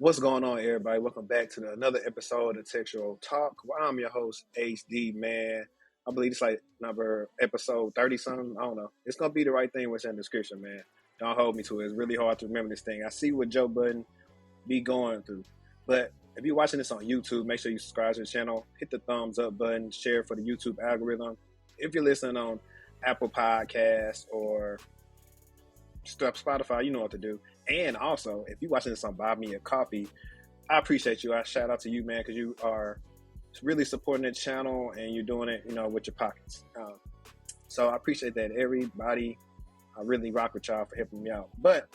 What's going on, everybody? Welcome back to another episode of TechTual Talk. Well, I'm your host, HD, man. I believe it's like number episode 30 something. I don't know. It's going to be the right thing what's in the description, man. Don't hold me to it. It's really hard to remember this thing. I see what Joe Budden be going through. But if you're watching this on YouTube, make sure you subscribe to the channel. Hit the thumbs up button. Share for the YouTube algorithm. If you're listening on Apple Podcasts or Spotify, you know what to do. And also, if you're watching this on Buy Me a Coffee, I appreciate you. I shout out to you, man, because you are really supporting the channel and you're doing it, with your pockets. So I appreciate that, everybody. I really rock with y'all for helping me out. But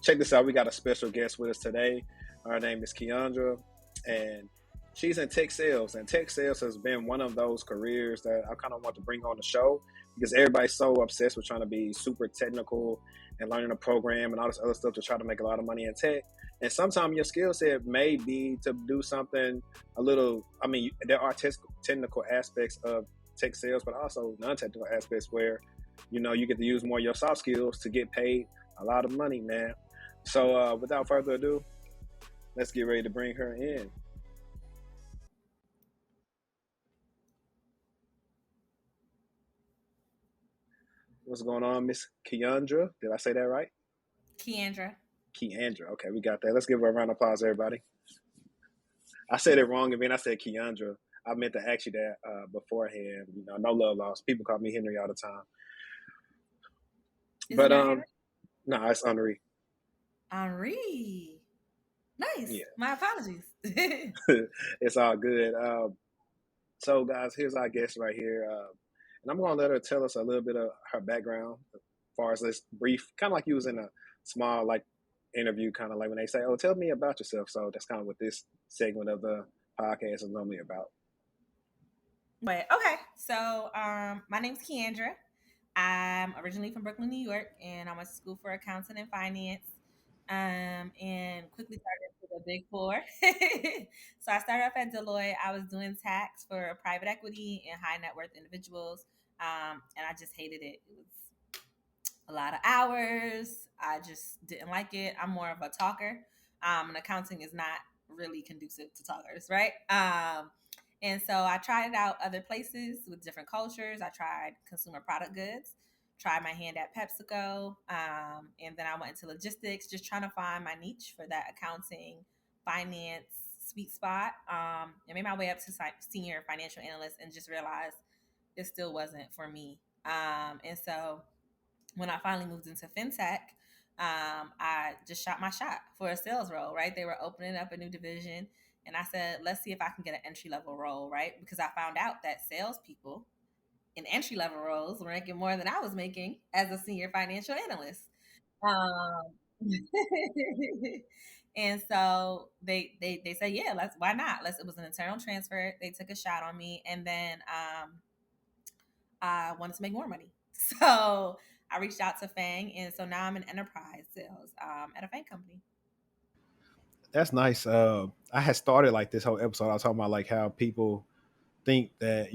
check this out. We got a special guest with us today. Her name is Kiandra, and she's in tech sales. And tech sales has been one of those careers that I kind of want to bring on the show because everybody's so obsessed with trying to be super technical and learning a program and all this other stuff to try to make a lot of money in tech. And sometimes your skill set may be to do something a little, there are technical aspects of tech sales, but also non-technical aspects where, you get to use more of your soft skills to get paid a lot of money, man. So without further ado, let's get ready to bring her in. What's going on, Miss Kiandra? Did I say that right? Kiandra. Okay, we got that. Let's give her a round of applause, everybody. I said it wrong, and then I said Kiandra. I meant to ask you that beforehand. No love lost. People call me Henry all the time. But no, it's Henri. Henri. Nice. Yeah. My apologies. It's all good. So, guys, here's our guest right here. And I'm going to let her tell us a little bit of her background as far as this brief, kind of like you was in a small, interview, kind of like when they say, oh, tell me about yourself. So that's kind of what this segment of the podcast is normally about. But okay. So my name's Kiandra. I'm originally from Brooklyn, New York, and I went to school for accounting and finance. And quickly started into the Big Four. So I started off at Deloitte. I was doing tax for private equity and high net worth individuals. And I just hated it. It was a lot of hours. I just didn't like it. I'm more of a talker. And accounting is not really conducive to talkers, right? And so I tried out other places with different cultures. I tried consumer product goods, tried my hand at PepsiCo, and then I went into logistics, just trying to find my niche for that accounting, finance sweet spot. And made my way up to senior financial analyst and just realized it still wasn't for me. And so when I finally moved into fintech, I just shot my shot for a sales role, right? They were opening up a new division. And I said, let's see if I can get an entry-level role, right? Because I found out that salespeople in entry-level roles were making more than I was making as a senior financial analyst. And so they said, yeah, why not? It was an internal transfer. They took a shot on me. And then I wanted to make more money. So I reached out to Fang. And so now I'm in enterprise sales at a Fang company. That's nice. I had started this whole episode. I was talking about how people think that,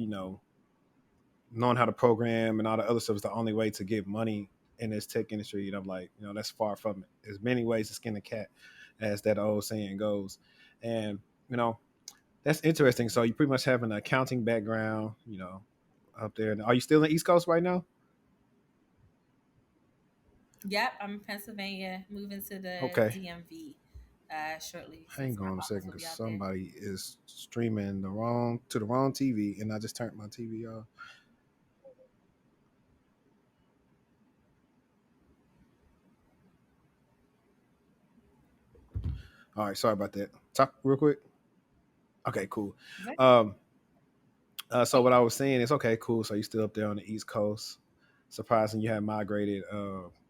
knowing how to program and all the other stuff is the only way to get money in this tech industry. And I'm like, that's far from it. There's many ways to skin a cat, as that old saying goes. And, that's interesting. So you pretty much have an accounting background, up there. Are you still in the East Coast right now? Yep, I'm in Pennsylvania, moving to the DMV shortly. Hang on a second, because somebody is streaming to the wrong TV, and I just turned my TV off. All right, sorry about that. Talk real quick. Okay, cool. So what I was saying is, okay, cool. So you're still up there on the East Coast. Surprising you have migrated.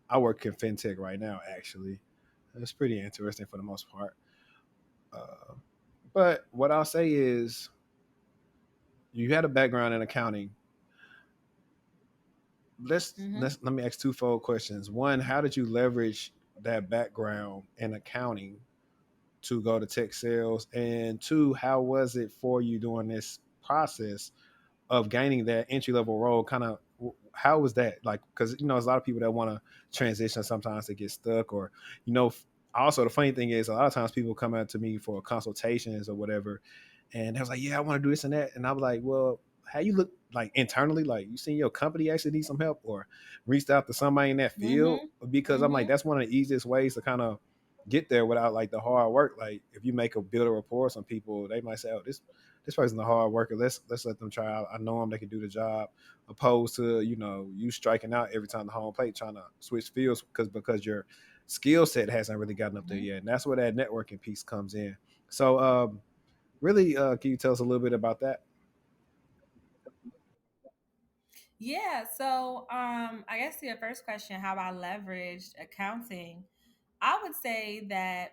I work in fintech right now, actually. It's pretty interesting for the most part. But what I'll say is, you had a background in accounting. Let me ask twofold questions. One, how did you leverage that background in accounting to go to tech sales? And two, how was it for you during this process of gaining that entry-level role? Kind of, how was that? Because there's a lot of people that want to transition. Sometimes they get stuck, or also the funny thing is a lot of times people come out to me for consultations or whatever, and they was like, yeah, I want to do this and that, and I was like, well, how you look like internally, like you seen your company actually need some help or reached out to somebody in that field? Mm-hmm. Because I'm like, Mm-hmm. that's one of the easiest ways to kind of get there without like the hard work. Like if you make a build a rapport with some people, they might say, oh, this person's a hard worker, let's let them try out. I know them, they can do the job, opposed to, you know, you striking out every time the home plate trying to switch fields because your skill set hasn't really gotten up there Mm-hmm. yet. And that's where that networking piece comes in. So really, can you tell us a little bit about that? Yeah. So, I guess to your first question, how I leveraged accounting, I would say that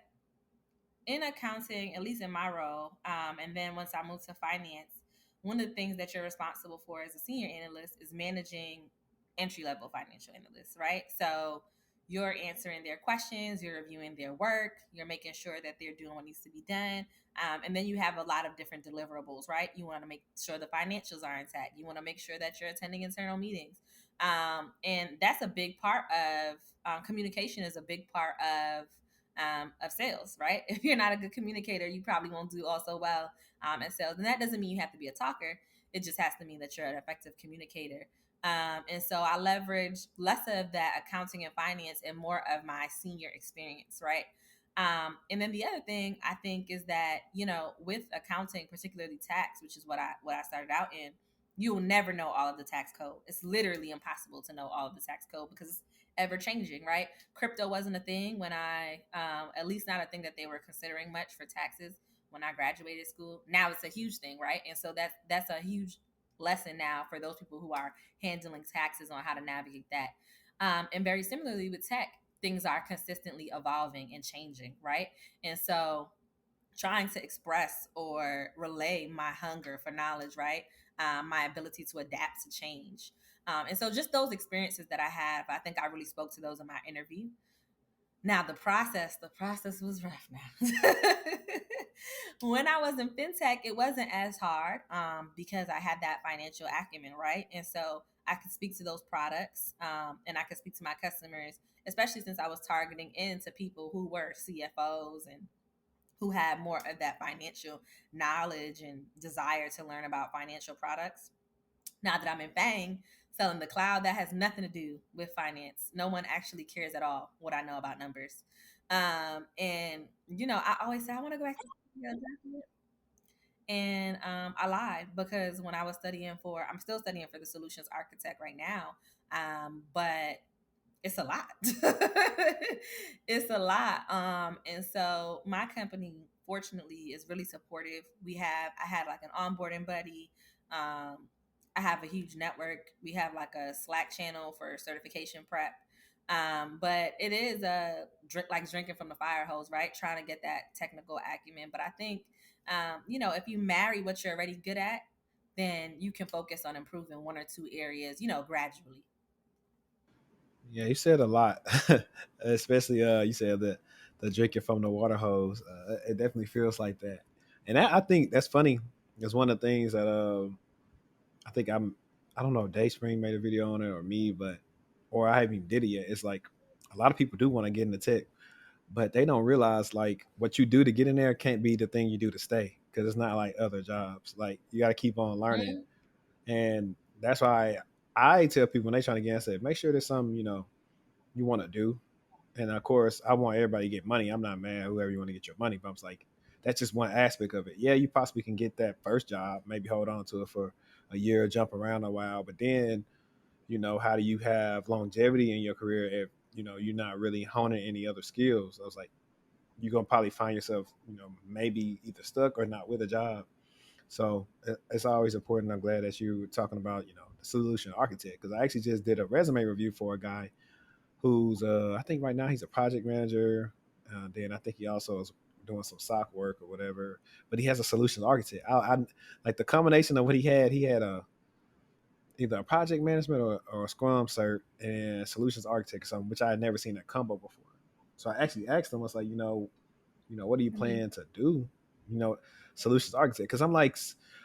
in accounting, at least in my role, and then once I moved to finance, one of the things that you're responsible for as a senior analyst is managing entry level financial analysts, right? So you're answering their questions, you're reviewing their work, you're making sure that they're doing what needs to be done. And then you have a lot of different deliverables, right? You want to make sure the financials are intact, you want to make sure that you're attending internal meetings. And that's a big part of communication, is a big part of sales, right? If you're not a good communicator, you probably won't do also well at sales. And that doesn't mean you have to be a talker. It just has to mean that you're an effective communicator. And so I leverage less of that accounting and finance and more of my senior experience, right? And then the other thing I think is that, you know, with accounting, particularly tax, which is what I started out in, you will never know all of the tax code. It's literally impossible to know all of the tax code because it's ever changing, right? Crypto wasn't a thing when at least not a thing that they were considering much for taxes when I graduated school. Now it's a huge thing, right? And so that's a huge lesson now for those people who are handling taxes on how to navigate that. And very similarly with tech, things are consistently evolving and changing, right? And so trying to express or relay my hunger for knowledge, right? My ability to adapt to change. And so just those experiences that I have, I think I really spoke to those in my interview. Now the process was rough now. When I was in fintech, it wasn't as hard because I had that financial acumen, right? And so I could speak to those products and I could speak to my customers, especially since I was targeting into people who were CFOs and who had more of that financial knowledge and desire to learn about financial products. Now that I'm in Fang, selling the cloud, that has nothing to do with finance. No one actually cares at all what I know about numbers. And you know, I always say I want to go back to and I lied because when I was I'm still studying for the solutions architect right now. But it's a lot. It's a lot. And so my company, fortunately, is really supportive. I had like an onboarding buddy. Um, I have a huge network. We have like a Slack channel for certification prep. But it is a drink like drinking from the fire hose, right? Trying to get that technical acumen. But I think, you know, if you marry what you're already good at, then you can focus on improving one or two areas, you know, gradually. Yeah, you said a lot, especially you said that the drinking from the water hose. It definitely feels like that, and I think that's funny. It's one of the things that I think I don't know if Dayspring made a video on it or me, but or I haven't even did it yet. It's like a lot of people do want to get into tech, but they don't realize like what you do to get in there can't be the thing you do to stay because it's not like other jobs. Like you got to keep on learning, Mm-hmm. and that's why I tell people when they trying to get in, I say make sure there's something you want to do. And of course, I want everybody to get money. I'm not mad whoever you want to get your money, but I'm like, that's just one aspect of it. Yeah, you possibly can get that first job, maybe hold on to it for a year, jump around a while, but then how do you have longevity in your career if you're not really honing any other skills? I was like, you're gonna probably find yourself, maybe either stuck or not with a job. So it's always important. I'm glad that you were talking about, the solution architect, because I actually just did a resume review for a guy who's I think right now he's a project manager. Then I think he also is doing some SOC work or whatever. But he has a solutions architect. I like the combination of what he had. He had a either a project management or a Scrum cert and solutions architect or something, which I had never seen that combo before. So I actually asked him, I was like, what do you Mm-hmm. plan to do? You know, solutions architect, because I'm like,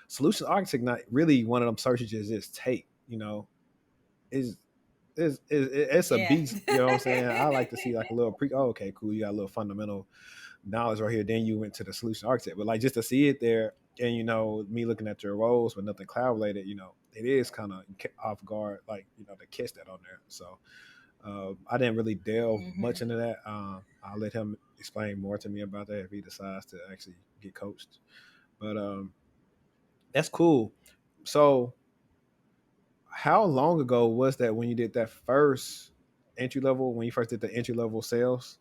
solutions architect not really one of them searches you just take. Is it's a Yeah. beast. You know what I'm saying? I like to see like a little oh, okay, cool. You got a little fundamental knowledge right here. Then you went to the solution architect, but like just to see it there, and me looking at your roles with nothing cloud related, it is kind of off guard, like to catch that on there. So I didn't really delve Mm-hmm. much into that. I'll let him explain more to me about that if he decides to actually get coached. But that's cool. So how long ago was that when you did that first entry level? When you first did the entry level sales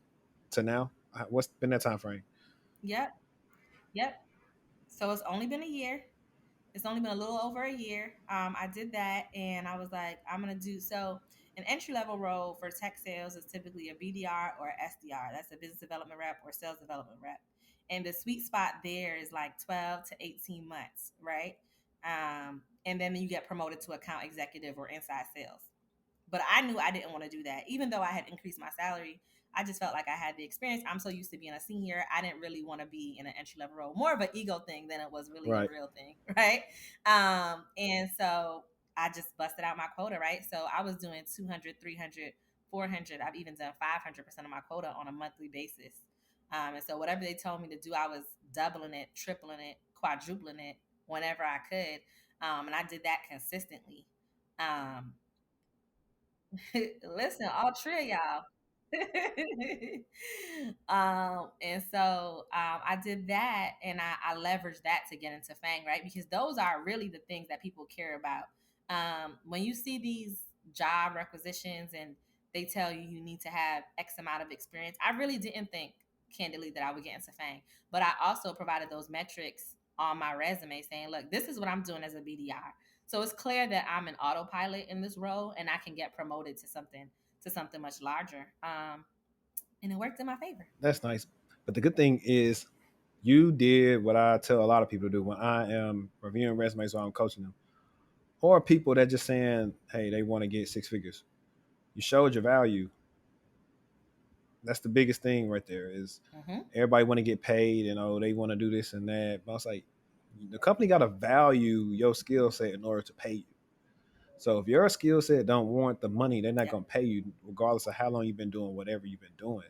to now? What's been that time frame? Yep. Yep. So it's only been a year. It's only been a little over a year. I did that, and I was like, I'm gonna do so. An entry level role for tech sales is typically a BDR or a SDR. That's a business development rep or sales development rep. And the sweet spot there is like 12 to 18 months, right? And then you get promoted to account executive or inside sales. But I knew I didn't want to do that. Even though I had increased my salary, I just felt like I had the experience. I'm so used to being a senior. I didn't really want to be in an entry level role. More of an ego thing than it was really a Right. real thing, right? And so I just busted out my quota, right? So I was doing 200, 300, 400. I've even done 500% of my quota on a monthly basis. And so whatever they told me to do, I was doubling it, tripling it, quadrupling it whenever I could. And I did that consistently. Um, Listen, all three of y'all. And so I did that, and I leveraged that to get into Fang, right? Because those are really the things that people care about. When you see these job requisitions and they tell you you need to have X amount of experience, I really didn't think candidly that I would get into Fang, but I also provided those metrics on my resume saying, look, this is what I'm doing as a BDR. So it's clear that I'm an autopilot in this role, and I can get promoted to something much larger. And it worked in my favor. That's nice. But the good thing is you did what I tell a lot of people to do when I am reviewing resumes while I'm coaching them, or people that just saying, hey, they want to get six figures. You showed your value. That's the biggest thing right there is Mm-hmm. everybody want to get paid and they want to do this and that. But I was like, the company got to value your skill set in order to pay you. So if your skill set don't warrant the money, they're not Yep. going to pay you regardless of how long you've been doing whatever you've been doing.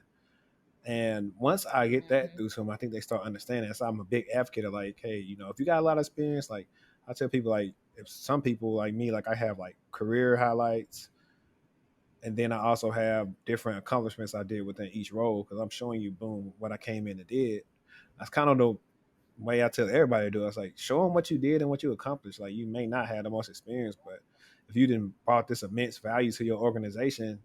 And once I get that Mm-hmm. through to them, I think they start understanding. So I'm a big advocate of like, hey, if you got a lot of experience, like I tell people, like if some people like me, like I have like career highlights, and then I also have different accomplishments I did within each role because I'm showing you, boom, what I came in and did. That's kind of the way I tell everybody to do it. I was like, show them what you did and what you accomplished. Like you may not have the most experience, but if you didn't brought this immense value to your organization,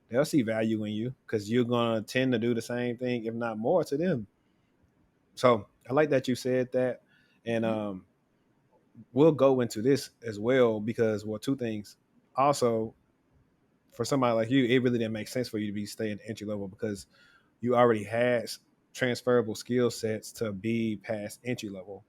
they'll see value in you because you're gonna tend to do the same thing, if not more, to them. So I like that you said that, and Mm-hmm. we'll go into this as well because well, two things. Also, for somebody like you, it really didn't make sense for you to be staying entry level because you already had transferable skill sets to be past entry level,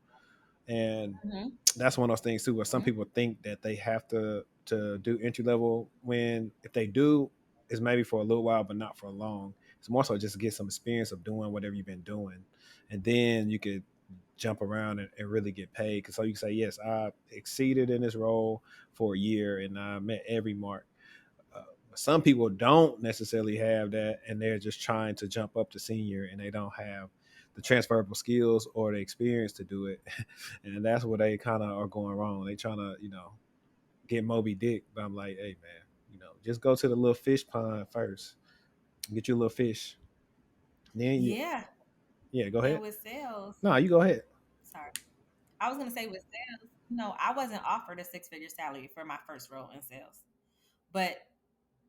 and Mm-hmm. that's one of those things too where some Mm-hmm. people think that they have to do entry level when if they do it's maybe for a little while but not for long. It's more so just to get some experience of doing whatever you've been doing, and then you could jump around and really get paid because so you can say yes, I exceeded in this role for a year and I met every mark. uh, some people don't necessarily have that and they're just trying to jump up to senior and they don't have the transferable skills or the experience to do it. And that's where they kind of are going wrong. They trying to get Moby Dick, but I'm like, hey man, just go to the little fish pond first, get you a little fish, then you Yeah. yeah, go And ahead. with sales, No, you go ahead. sorry. I was gonna say with sales, no, I wasn't offered a six-figure salary for my first role in sales. But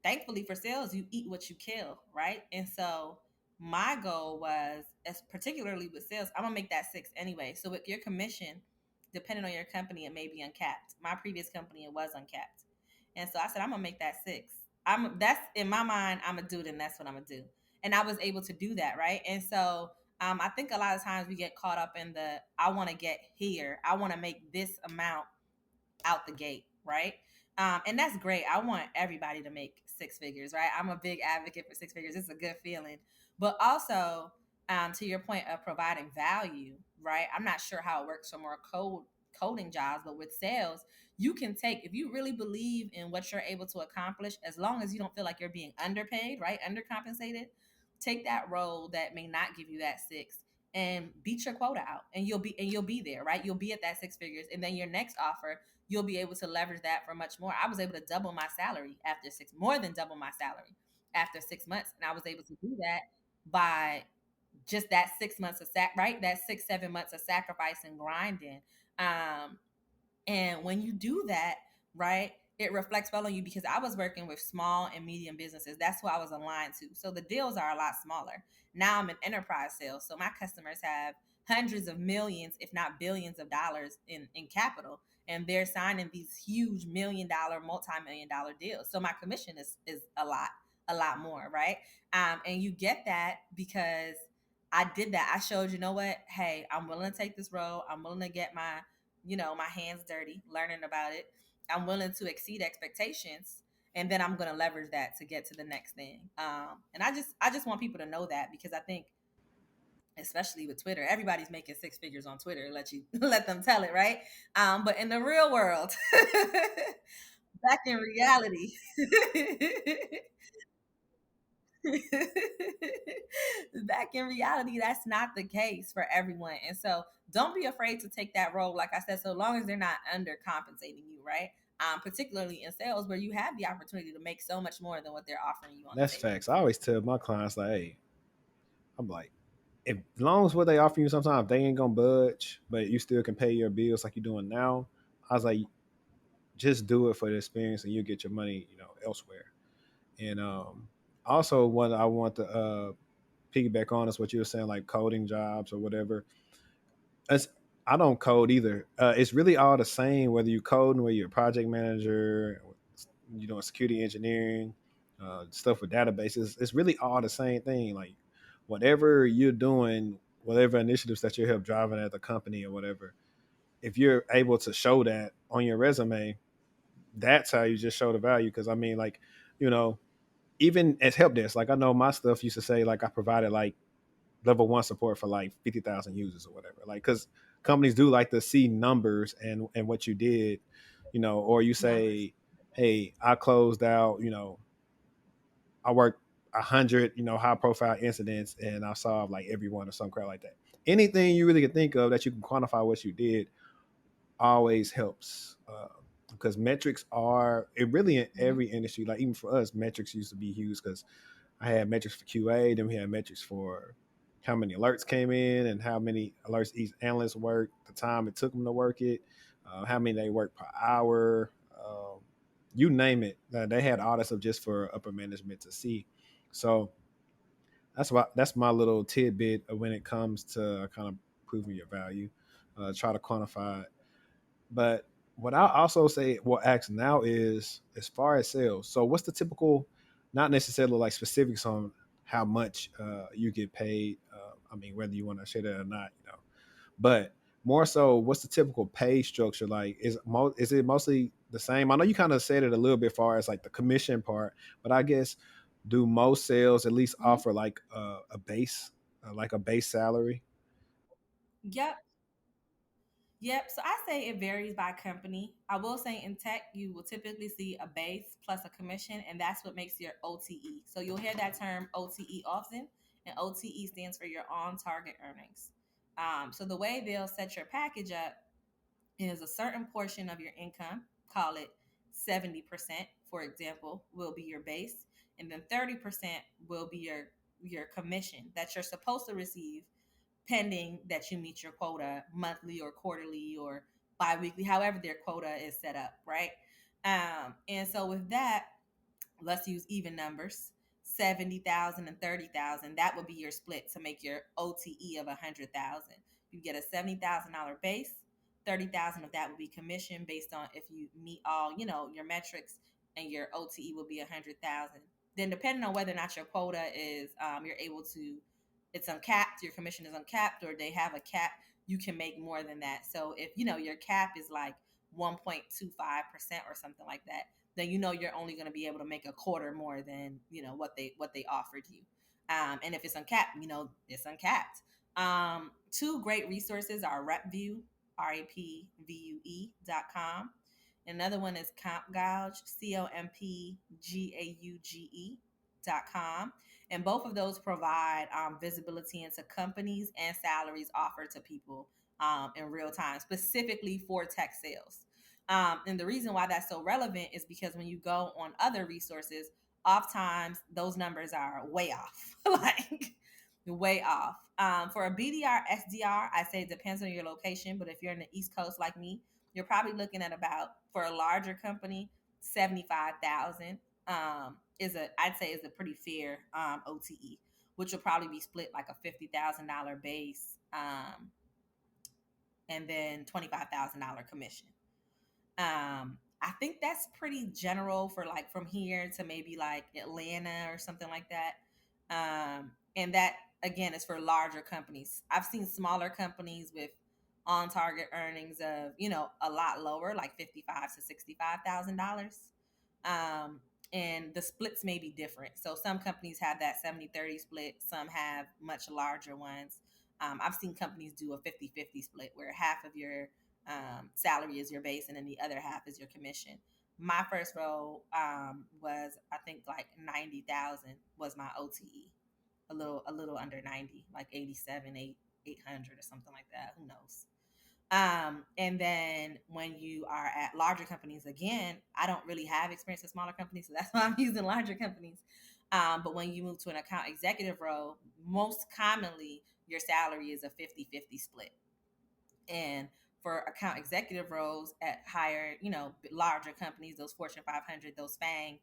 thankfully for sales, you eat what you kill, right? And so my goal was, as particularly with sales, I'm gonna make that six anyway. So with your commission, depending on your company, it may be uncapped. My previous company, it was uncapped, and so I said I'm gonna make that six. That's in my mind. I'm gonna do it, and that's what I'm gonna do. And I was able to do that, right? And so I think a lot of times we get caught up in the I want to get here, I want to make this amount out the gate, right? And that's great. I want everybody to make six figures, right? I'm a big advocate for six figures. It's a good feeling. But also, to your point of providing value, right? I'm not sure how it works for more code coding jobs, but with sales, you can take, if you really believe in what you're able to accomplish, as long as you don't feel like you're being underpaid, right? Undercompensated, take that role that may not give you that six and beat your quota out, and you'll be there, right? You'll be at that six figures, and then your next offer, you'll be able to leverage that for much more. I was able to double my salary after more than double my salary after 6 months, and I was able to do that by just that 6 months of right, that 6 7 months of sacrifice and grinding. um and when you do that, right, it reflects well on you, because I was working with small and medium businesses. That's who I was aligned to. So the deals are a lot smaller. Now I'm in enterprise sales. So my customers have hundreds of millions, if not billions of dollars in capital. And they're signing these huge $1 million, multi-million dollar deals. So my commission is a lot more, right? And you get that because I did that. I showed, you know what? Hey, I'm willing to take this role. I'm willing to get my hands dirty, learning about it. I'm willing to exceed expectations, and then I'm going to leverage that to get to the next thing. And I just want people to know that, because I think, especially with Twitter, everybody's making six figures on Twitter. Let them tell it, right? But in the real world, back in reality, back in reality, that's not the case for everyone. And so don't be afraid to take that role, like I said, so long as they're not undercompensating you, right? Particularly in sales, where you have the opportunity to make so much more than what they're offering you on the That's table. facts. I always tell my clients like, hey, I'm like, if as long as what they offer you, sometimes they ain't gonna budge, but you still can pay your bills like you're doing now. I was like, just do it for the experience, and you get your money, elsewhere. And also, what I want to piggyback on is what you were saying, like coding jobs or whatever. It's, I don't code either. It's really all the same, whether you code, whether you're a project manager, you doing security engineering, stuff with databases. It's really all the same thing. Like whatever you're doing, whatever initiatives that you help driving at the company or whatever, if you're able to show that on your resume, that's how you just show the value. Because I mean, like, you know, even as help desk, like I know my stuff used to say like I provided like level one support for like 50,000 users or whatever. Like, because companies do like to see numbers and what you did, or you Numbers. say, hey, I closed out, I worked 100, high profile incidents and I solved like every one or some crap like that. Anything you really can think of that you can quantify what you did always helps. Because metrics are it really in Mm-hmm. every industry. Like even for us, metrics used to be huge because I had metrics for QA, then we had metrics for how many alerts came in and how many alerts each analyst worked, the time it took them to work it, how many they worked per hour, you name it. They had all that stuff just for upper management to see. So that's my little tidbit of when it comes to kind of proving your value. Try to quantify it. But what I also say, what ask now is as far as sales. So what's the typical, not necessarily like specifics on how much you get paid. I mean, whether you want to share that or not, but more so, what's the typical pay structure like? Is it mostly the same? I know you kind of said it a little bit far as like the commission part, but I guess do most sales at least Mm-hmm. offer like a base salary? Yep. Yep. So I say it varies by company. I will say in tech, you will typically see a base plus a commission, and that's what makes your OTE. So you'll hear that term OTE often, and OTE stands for your on target earnings. So the way they'll set your package up is a certain portion of your income, call it 70%, for example, will be your base, and then 30% will be your commission that you're supposed to receive, pending that you meet your quota monthly or quarterly or biweekly, however their quota is set up, right? And so with that, let's use even numbers, 70,000 and 30,000. That would be your split to make your OTE of 100,000. You get a $70,000 base. 30,000 of that would be commission based on if you meet all, your metrics, and your OTE will be 100,000. Then depending on whether or not your quota is, you're able to, it's uncapped, your commission is uncapped, or they have a cap, you can make more than that. So if your cap is like 1.25% or something like that, then you're only going to be able to make a quarter more than what they offered you. And if it's uncapped, it's uncapped. Two great resources are RepView RAPVUE.com. Another one is CompGouge, CompGauge.com. And both of those provide visibility into companies and salaries offered to people in real time, specifically for tech sales. And the reason why that's so relevant is because when you go on other resources, oftentimes those numbers are way off, like way off. For a BDR, SDR, I say it depends on your location, but if you're in the East Coast like me, you're probably looking at about, for a larger company, 75,000 I'd say is a pretty fair OTE, which will probably be split like a $50,000 base, and then $25,000 commission. I think that's pretty general for like from here to maybe like Atlanta or something like that. And that again is for larger companies. I've seen smaller companies with on target earnings of, a lot lower, like $55,000 to $65,000. And the splits may be different. So some companies have that 70-30 split, some have much larger ones. I've seen companies do a 50-50 split where half of your salary is your base and then the other half is your commission. My first role was, I think, like 90,000 was my OTE. A little under 90, like 87, 800 or something like that. Who knows? And then when you are at larger companies, again, I don't really have experience with smaller companies, so that's why I'm using larger companies. But when you move to an account executive role, most commonly your salary is a 50-50 split. And for account executive roles at higher, larger companies, those Fortune 500, those FANG,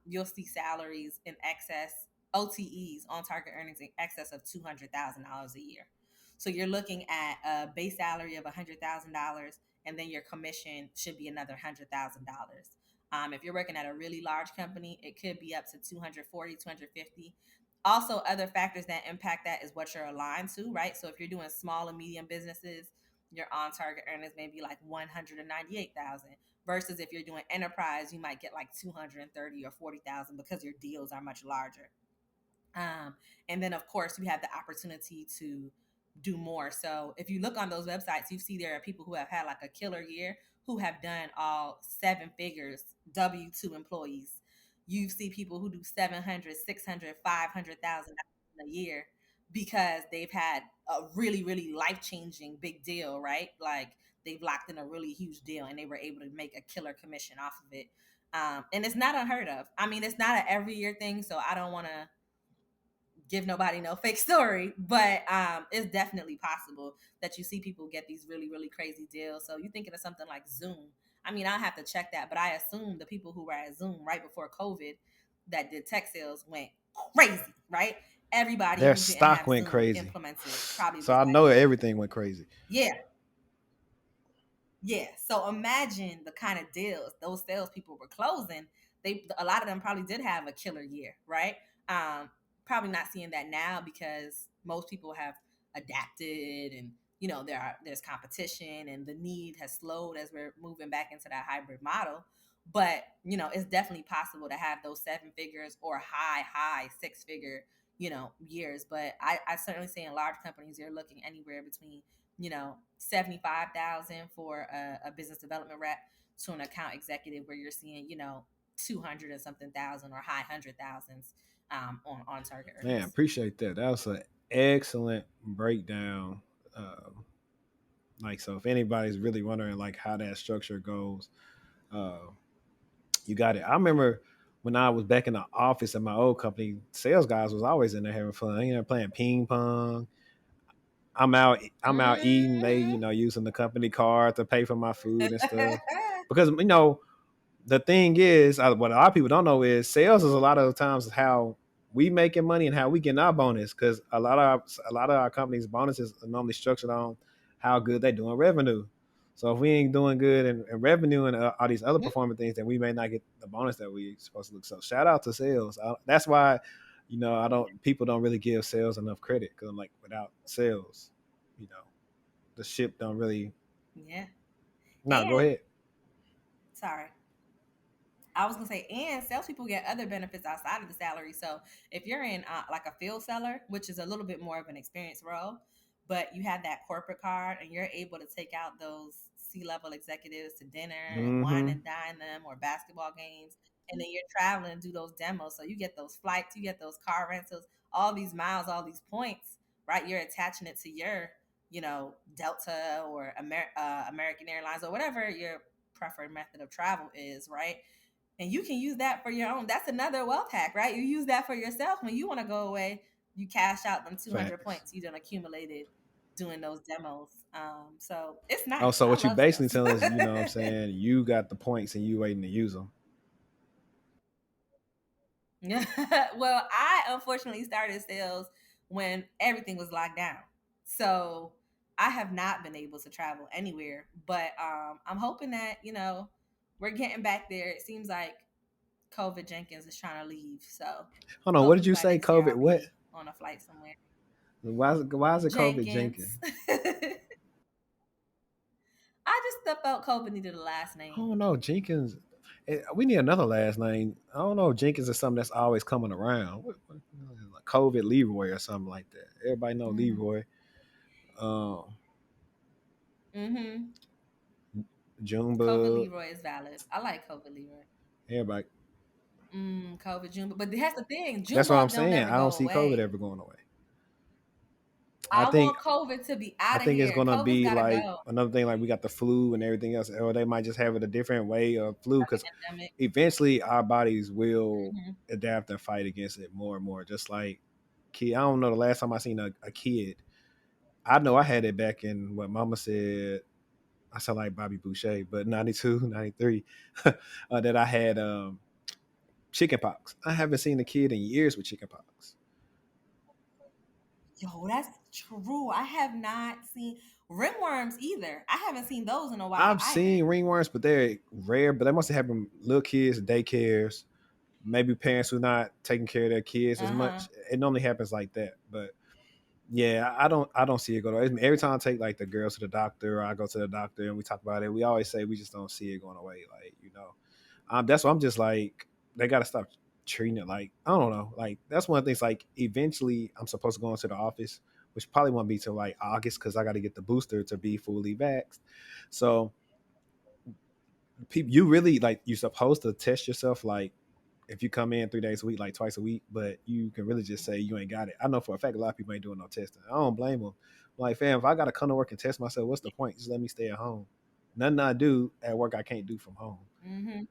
you'll see salaries in excess, OTEs, on target earnings in excess of $200,000 a year. So you're looking at a base salary of $100,000, and then your commission should be another $100,000. If you're working at a really large company, it could be up to 240, 250. Also, other factors that impact that is what you're aligned to, right? So if you're doing small and medium businesses, your on target earnings may be like 198,000 versus if you're doing enterprise, you might get like 230 or 40,000 because your deals are much larger. And then of course you have the opportunity to do more. So if you look on those websites, you see there are people who have had like a killer year who have done all 7 figures, W-2 employees. You see people who do 700, 600, 500,000 a year because they've had a really, really life-changing big deal, right? Like they've locked in a really huge deal and they were able to make a killer commission off of it. And it's not unheard of. I mean, it's not an every year thing, so I don't want to give nobody no fake story, but it's definitely possible that you see people get these really, really crazy deals. So you're thinking of something like Zoom. I mean, I'll have to check that, but I assume the people who were at Zoom right before COVID that did tech sales went crazy, right? Everybody Their who didn't stock have went Zoom crazy. implemented probably So was I like, know everything went crazy. yeah, yeah. So imagine the kind of deals those salespeople were closing. A lot of them probably did have a killer year, right? Um, Probably not seeing that now because most people have adapted, and there's competition, and the need has slowed as we're moving back into that hybrid model. But it's definitely possible to have those 7 figures or high 6-figure years. But I certainly say in large companies you're looking anywhere between 75,000 for a business development rep to an account executive where you're seeing 200 and something thousand or high 100,000s on target earnings. Man, appreciate that. That was an excellent breakdown. Like, so if anybody's really wondering like how that structure goes, uh, you got it. I remember when I was back in the office at my old company, sales guys was always in there having fun, playing ping pong. I'm out eating, they, using the company card to pay for my food and stuff. Because, the thing is, what a lot of people don't know is sales is a lot of times how we making money and how we getting our bonus. Because a lot of our companies' bonuses are normally structured on how good they doing revenue. So if we ain't doing good in revenue and all these other performance things, then we may not get the bonus that we supposed to look. So shout out to sales. That's why, people don't really give sales enough credit, because I'm like, without sales, the ship don't really. Yeah. No, go ahead. Sorry. I was gonna say, and salespeople get other benefits outside of the salary. So if you're in like a field seller, which is a little bit more of an experienced role, but you have that corporate card and you're able to take out those C-level executives to dinner and wine Mm-hmm. and dine them or basketball games. And then you're traveling and do those demos. So you get those flights, you get those car rentals, all these miles, all these points, right? You're attaching it to your, Delta or American Airlines or whatever your preferred method of travel is, right? And you can use that for your own. That's another wealth hack, right? You use that for yourself when you want to go away. You cash out them 200 Facts. points you done accumulated doing those demos. So it's Oh, nice. so I what you love basically sales. telling us, you know what I'm saying, you got the points and you waiting to use them. Well, I unfortunately started sales when everything was locked down. So I have not been able to travel anywhere, but I'm hoping that, we're getting back there. It seems like COVID Jenkins is trying to leave. So Hold on, what did hopefully you by say? next year COVID I'll what? be on a flight somewhere. Why is it COVID Jenkins? Jenkins. I just felt COVID needed a last I name. don't know. Jenkins. We need another last name. I don't know. Jenkins is something that's always coming around. Like COVID Leroy or something like that. Everybody know Mm-hmm. Leroy. Um, Mm-hmm. COVID Junebug. Leroy is valid. I like COVID Leroy. Everybody. COVID Junebug. But that's the thing. That's what I'm Junebug don't saying. ever I don't go see COVID away. ever going away. I I think want COVID to be I out of think it's here. gonna COVID's be gotta like go. another thing, like we got the flu and everything else, or they might just have it a different way of flu Like because an endemic. eventually our bodies will Mm-hmm. adapt and fight against it more and more. Just like kid, I don't know the last time I seen a kid. I know I had it back in what Mama said. I sound like Bobby Boucher, but 92, 93, that I had chicken pox. I haven't seen a kid in years with chicken pox. Yo, that's true. I have not seen ringworms either. I haven't seen those in a while I've either. seen ringworms, but they're rare. But they must have happened little kids, daycares, maybe parents who not taking care of their kids as Uh-huh. much. It normally happens like that. But yeah, I don't see it go away. Every time I take like the girls to the doctor or I go to the doctor and we talk about it, we always say we just don't see it going away. Like, that's why I'm just like, they gotta stop treating it like, I don't know. Like that's one of the things, like eventually I'm supposed to go into the office, which probably won't be till like August because I gotta get the booster to be fully vaxxed. So people, you really like, you're supposed to test yourself like if you come in 3 days a week, like twice a week, but you can really just say you ain't got it. I know for a fact a lot of people ain't doing no testing. I don't blame them. Like, fam, if I gotta come to work and test myself, what's the point? Just let me stay at home. Nothing I do at work I can't do from home. Mm-hmm.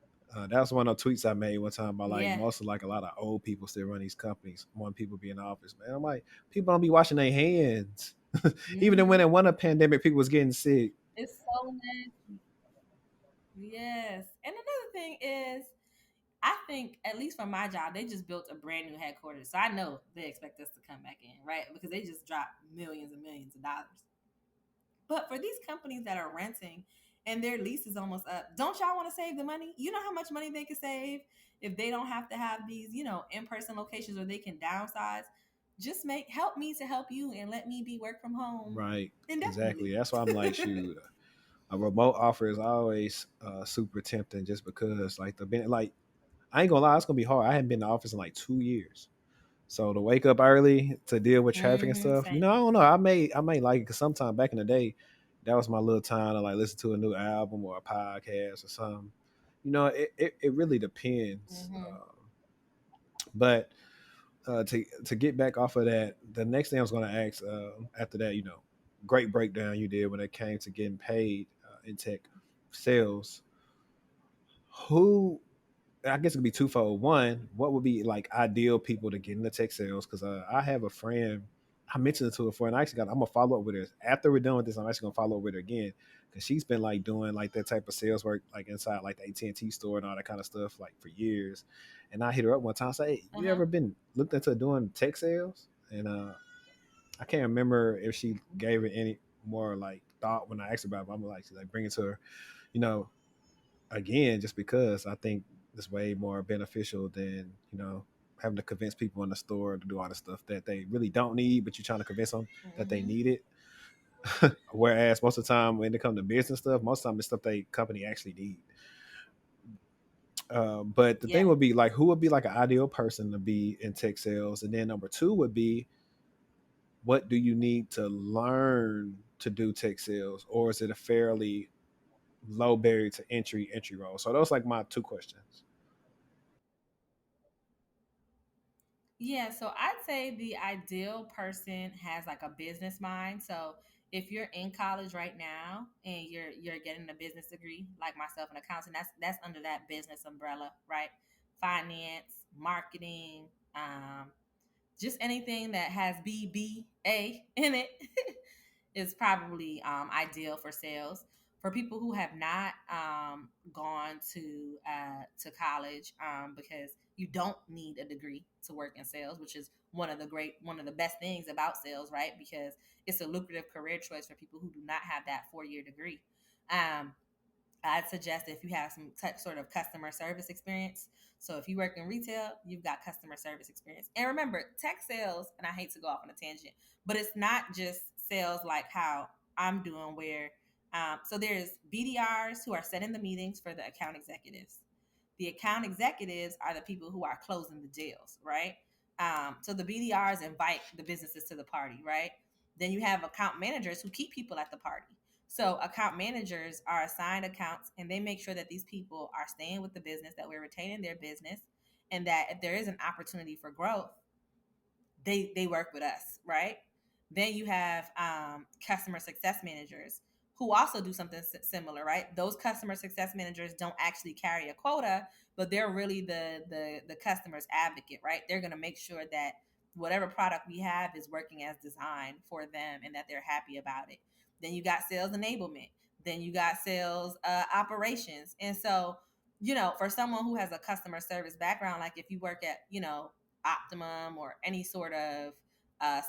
That was one of the tweets I made one time about like Yeah. most of like a lot of old people still run these companies. More people be in the office, man. I'm like, people don't be washing their hands. Even when Mm-hmm. it won a pandemic, people was getting sick. It's so nasty. Yes. And another thing is, I think, at least for my job, they just built a brand new headquarters. So I know they expect us to come back in, right? Because they just dropped millions and millions of dollars. But for these companies that are renting and their lease is almost up, don't y'all want to save the money? You know how much money they could save if they don't have to have these, in-person locations where they can downsize. Just help me to help you and let me be work from home Right. indefinitely. Exactly. That's why I'm like, shoot, a remote offer is always super tempting just because like like I ain't gonna lie, it's gonna be hard. I haven't been in the office in like 2 years. So to wake up early to deal with traffic and stuff, Same. I don't know. I may like it because sometime back in the day, that was my little time to like listen to a new album or a podcast or something. It really depends. Mm-hmm. But to get back off of that, the next thing I was going to ask after that, great breakdown you did when it came to getting paid in tech sales. Who, I guess it could be twofold. One, what would be like ideal people to get into tech sales? Because I have a friend, I mentioned it to her for, and I'm gonna follow up with her after we're done with this. I'm actually gonna follow up with her again because she's been like doing like that type of sales work like inside like the AT&T store and all that kind of stuff like for years. And I hit her up one time, say, "Hey, you Uh-huh. ever been looked into doing tech sales?" And I can't remember if she gave it any more like thought when I asked her about it. But I'm like bring it to her, you know, again, just because I think it's way more beneficial than having to convince people in the store to do all the stuff that they really don't need, but you're trying to convince them that they Mm-hmm. need it. Whereas most of the time when it comes to business stuff, most of the time it's stuff they company actually need. But the thing Yeah. would be like, who would be like an ideal person to be in tech sales, and then number two would be what do you need to learn to do tech sales, or is it a fairly low barrier to entry role? So those are like my two questions. Yeah, so I'd say the ideal person has like a business mind. So if you're in college right now and you're getting a business degree, like myself, an accountant, that's under that business umbrella, right? Finance, marketing, just anything that has BBA in it is probably ideal for sales. For people who have not gone to college, because you don't need a degree to work in sales, which is one of the best things about sales, right? Because it's a lucrative career choice for people who do not have that 4 year degree. Um, I'd suggest if you have some sort of customer service experience. So if you work in retail, you've got customer service experience. And remember, tech sales, and I hate to go off on a tangent, but it's not just sales like how I'm doing, where so there's BDRs who are setting the meetings for the account executives. The account executives are the people who are closing the deals, right? So the BDRs invite the businesses to the party, right? Then you have account managers who keep people at the party. So account managers are assigned accounts and they make sure that these people are staying with the business, that we're retaining their business, and that if there is an opportunity for growth, they work with us, right? Then you have customer success managers who also do something similar, right? Those customer success managers don't actually carry a quota, but they're really the customer's advocate, right? They're going to make sure that whatever product we have is working as designed for them and that they're happy about it. Then you got sales enablement. Then you got sales operations. And so, for someone who has a customer service background, like if you work at, Optimum or any sort of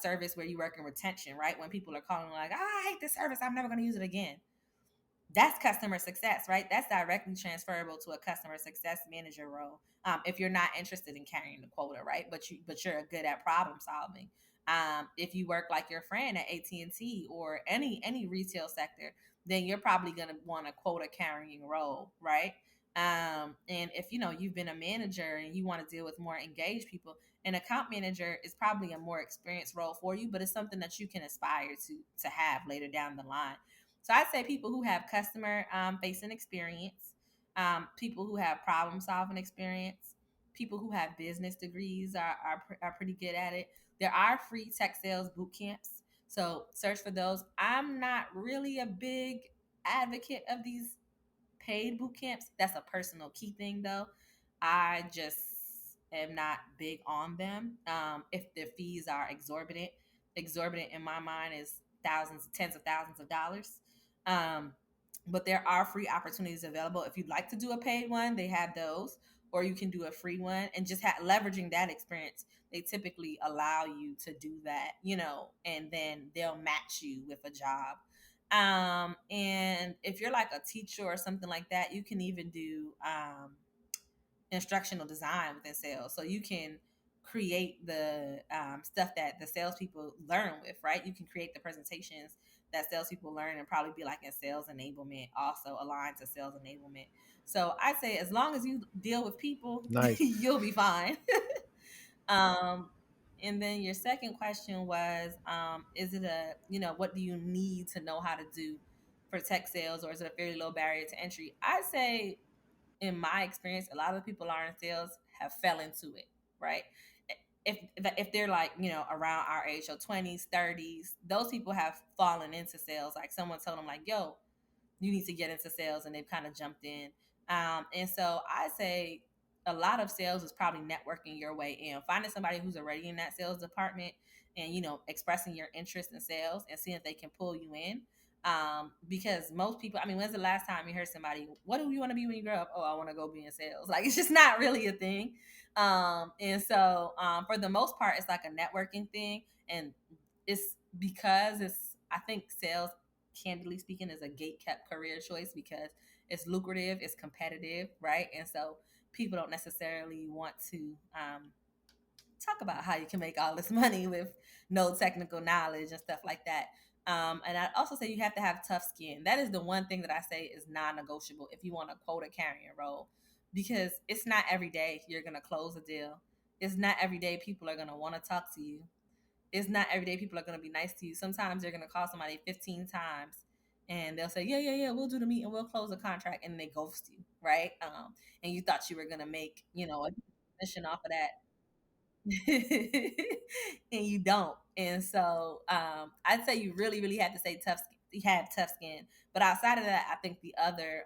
service where you work in retention, right? When people are calling like, I hate this service, I'm never going to use it again. That's customer success, right? That's directly transferable to a customer success manager role. If you're not interested in carrying the quota, right? But you're good at problem solving. If you work like your friend at AT&T or any retail sector, then you're probably going to want a quota carrying role, right? And if you've been a manager and you want to deal with more engaged people, an account manager is probably a more experienced role for you, but it's something that you can aspire to have later down the line. So I'd say people who have customer facing experience, people who have problem solving experience, people who have business degrees are pretty good at it. There are free tech sales boot camps. So search for those. I'm not really a big advocate of these paid boot camps. That's a personal key thing, though. I just am not big on them. If the fees are exorbitant in my mind is thousands, tens of thousands of dollars. Um, but there are free opportunities available. If you'd like to do a paid one, they have those, or you can do a free one and just leveraging that experience. They typically allow you to do that, and then they'll match you with a job. And if you're like a teacher or something like that, you can even do instructional design within sales. So you can create the stuff that the salespeople learn with, right? You can create the presentations that salespeople learn and probably be like in sales enablement, also aligned to sales enablement. So I say as long as you deal with people, Nice. you'll be fine. um, and then your second question was, is it what do you need to know how to do for tech sales, or is it a very low barrier to entry? I say, in my experience, a lot of the people are in sales have fell into it, right? If they're like, around our age, so 20s, 30s, those people have fallen into sales. Like someone told them like, yo, you need to get into sales, and they've kind of jumped in. And so I say a lot of sales is probably networking your way in, finding somebody who's already in that sales department, and expressing your interest in sales and seeing if they can pull you in. Because most people, I mean, when's the last time you heard somebody, what do you want to be when you grow up? Oh, I want to go be in sales. Like, it's just not really a thing. And so for the most part, it's like a networking thing. And it's because I think sales, candidly speaking, is a gate kept career choice because it's lucrative, it's competitive, right? And so people don't necessarily want to talk about how you can make all this money with no technical knowledge and stuff like that. And I also say you have to have tough skin. That is the one thing that I say is non-negotiable if you want a quota carrying role, because it's not every day you're going to close a deal. It's not every day people are going to want to talk to you. it's not every day people are going to be nice to you. Sometimes they're going to call somebody 15 times and they'll say, yeah, we'll do the meet and we'll close the contract, and they ghost you, right? And you thought you were going to make, a commission off of that. And you don't. And so I'd say you really, really have to stay tough. You have tough skin. But outside of that, I think the other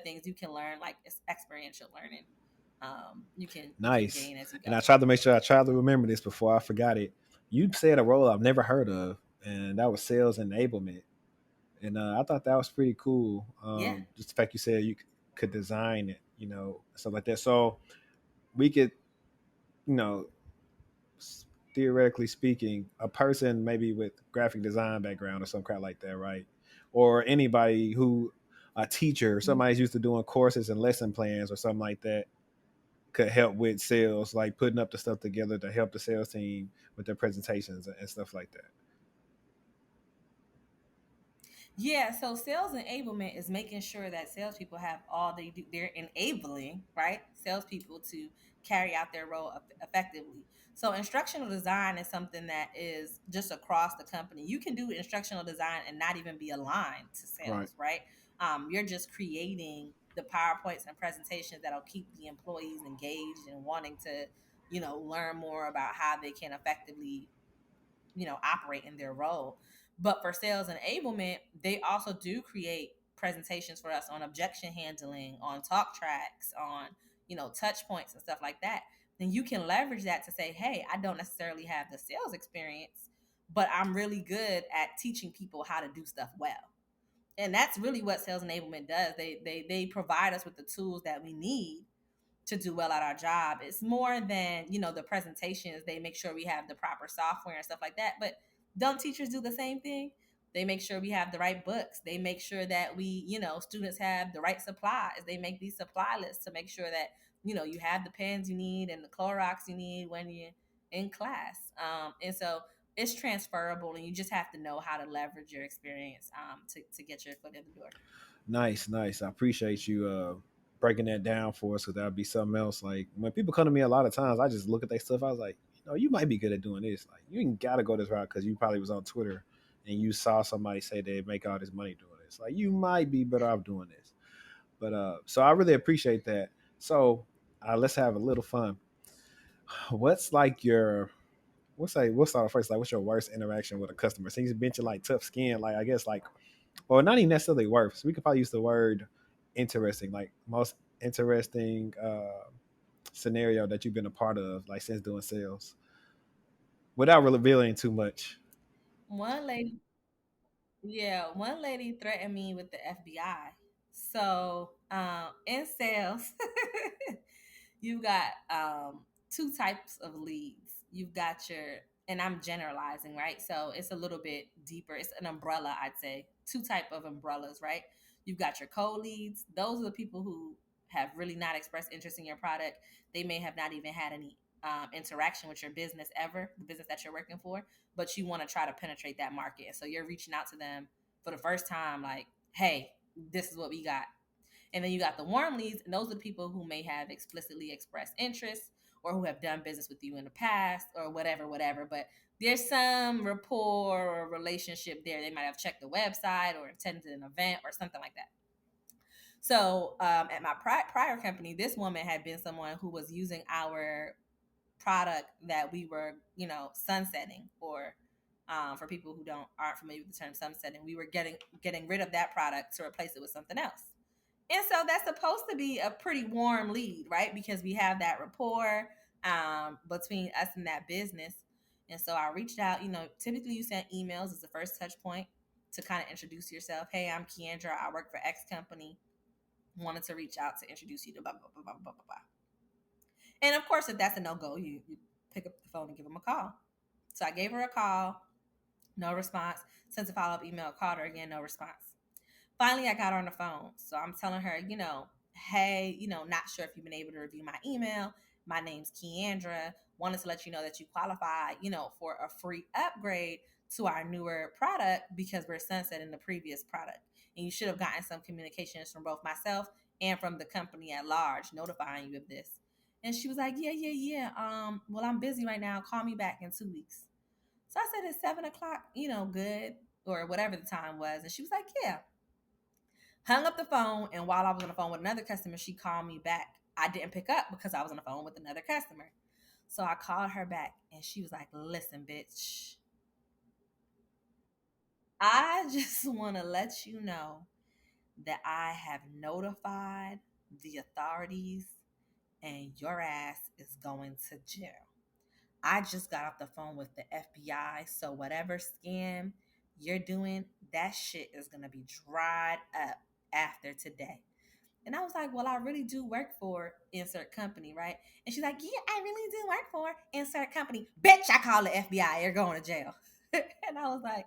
things you can learn, like it's experiential learning. You can Nice. gain as you go. And I tried to make sure I tried to remember this before I forgot it. You said a role I've never heard of, and that was sales enablement. And I thought that was pretty cool. Yeah. Just the fact you said you could design it, stuff like that. So we could, you know, theoretically speaking, a person maybe with graphic design background or some crap like that, right? Or anybody who, a teacher, Mhm. somebody's used to doing courses and lesson plans or something like that, could help with sales, like putting up the stuff together to help the sales team with their presentations and stuff like that. Yeah, so sales enablement is making sure that salespeople have all they do. They're enabling, right, salespeople to carry out their role effectively. So instructional design is something that is just across the company. You can do instructional design and not even be aligned to Right. sales, right? You're just creating the PowerPoints and presentations that'll keep the employees engaged and wanting to, learn more about how they can effectively operate in their role. But for sales enablement, they also do create presentations for us on objection handling, on talk tracks, on touch points and stuff like that. Then you can leverage that to say, hey, I don't necessarily have the sales experience, but I'm really good at teaching people how to do stuff well. And that's really what sales enablement does. They provide us with the tools that we need to do well at our job. It's more than, the presentations. They make sure we have the proper software and stuff like that. But don't teachers do the same thing? They make sure we have the right books. They make sure that we, students have the right supplies. They make these supply lists to make sure that, you have the pens you need and the Clorox you need when you're in class. And so it's transferable, and you just have to know how to leverage your experience to get your foot in the door. Nice, nice. I appreciate you breaking that down for us, because that would be something else. Like when people come to me a lot of times, I just look at their stuff. I was like, you might be good at doing this. Like you ain't got to go this route because you probably was on Twitter and you saw somebody say they make all this money doing this. Like you might be better off doing this. But so I really appreciate that. So let's have a little fun. What's like your what's our first, like what's your worst interaction with a customer? Since you mentioned like tough skin, like I guess like, or not even necessarily worst. We could probably use the word interesting, like most interesting scenario that you've been a part of, like since doing sales, without revealing too much. One lady Yeah, one lady threatened me with the FBI. So, in sales, you've got two types of leads. You've got and I'm generalizing, right? So it's a little bit deeper. It's an umbrella, I'd say. Two type of umbrellas, right? You've got your cold leads. Those are the people who have really not expressed interest in your product. They may have not even had any interaction with your business ever, the business that you're working for, but you want to try to penetrate that market. So you're reaching out to them for the first time, like, hey, this is what we got. And then you got the warm leads, and those are the people who may have explicitly expressed interest or who have done business with you in the past or whatever. But there's some rapport or relationship there. They might have checked the website or attended an event or something like that. So at my prior company, this woman had been someone who was using our product that we were, sunsetting, or for people who aren't familiar with the term sunsetting, we were getting rid of that product to replace it with something else. And so that's supposed to be a pretty warm lead, right? Because we have that rapport between us and that business. And so I reached out. Typically you send emails as the first touch point to kind of introduce yourself. Hey, I'm Kiandra. I work for X company. Wanted to reach out to introduce you to blah, blah, blah, blah, blah, blah, blah. And of course, if that's a no-go, you pick up the phone and give them a call. So I gave her a call, no response. Sent a follow-up email, called her again, no response. Finally, I got her on the phone. So I'm telling her, hey, not sure if you've been able to review my email. My name's Kiandra. Wanted to let you know that you qualify, for a free upgrade to our newer product because we're sunsetting the previous product. And you should have gotten some communications from both myself and from the company at large notifying you of this. And she was like, yeah. Well, I'm busy right now. Call me back in 2 weeks. So I said, it's 7 o'clock, good, or whatever the time was. And she was like, yeah. Hung up the phone. And while I was on the phone with another customer, she called me back. I didn't pick up because I was on the phone with another customer. So I called her back and she was like, listen, bitch, I just want to let you know that I have notified the authorities and your ass is going to jail. I just got off the phone with the FBI, so whatever scam you're doing, that shit is going to be dried up after today. And I was like, well, I really do work for insert company, right? And she's like, yeah, I really do work for insert company. Bitch, I call the FBI. You're going to jail. And I was like,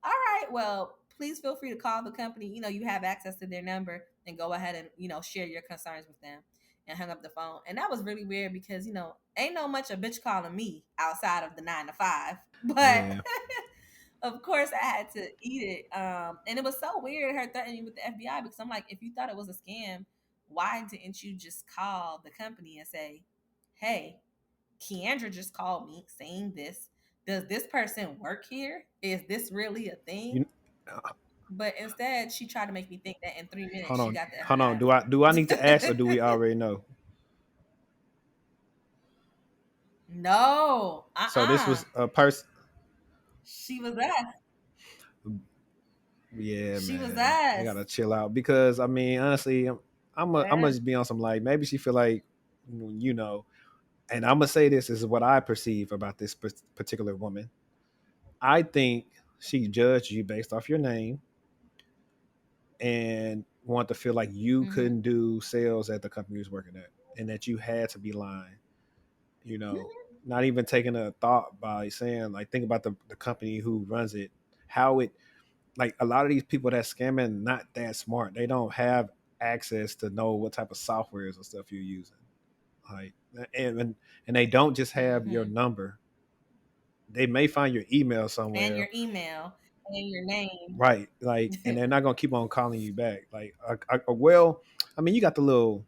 all right, well, please feel free to call the company. You have access to their number and go ahead and, share your concerns with them, and hung up the phone. And that was really weird because, ain't no much a bitch calling me outside of the 9 to 5. But Yeah. of course I had to eat it. And it was so weird her threatening with the FBI because I'm like, if you thought it was a scam, why didn't you just call the company and say, hey, Kiandra just called me saying this. Does this person work here? Is this really a thing? You, uh, But instead, she tried to make me think that in 3 minutes hold she on, got the hold on. FBI Do I need to ask, or involved. do we already know? No, So this was a person. she was us. Yeah, She was man, they us. gotta chill out because I mean, honestly, I'm gonna Yeah. just be on some like maybe she feel like you know, and I'm gonna say this is what I perceive about this particular woman. I think she judged you based off your name and want to feel like you Mm-hmm. couldn't do sales at the company you was working at, and that you had to be lying. You know, Mm-hmm. not even taking a thought by saying like think about the company who runs it, how it like a lot of these people that scamming not that smart. They don't have access to know what type of softwares and stuff you're using. Like and they don't just have your Mm-hmm. number. They may find your email And somewhere, your email and your name. right? Like, and they're not gonna keep on calling you back. Like, well, I mean, you got the little.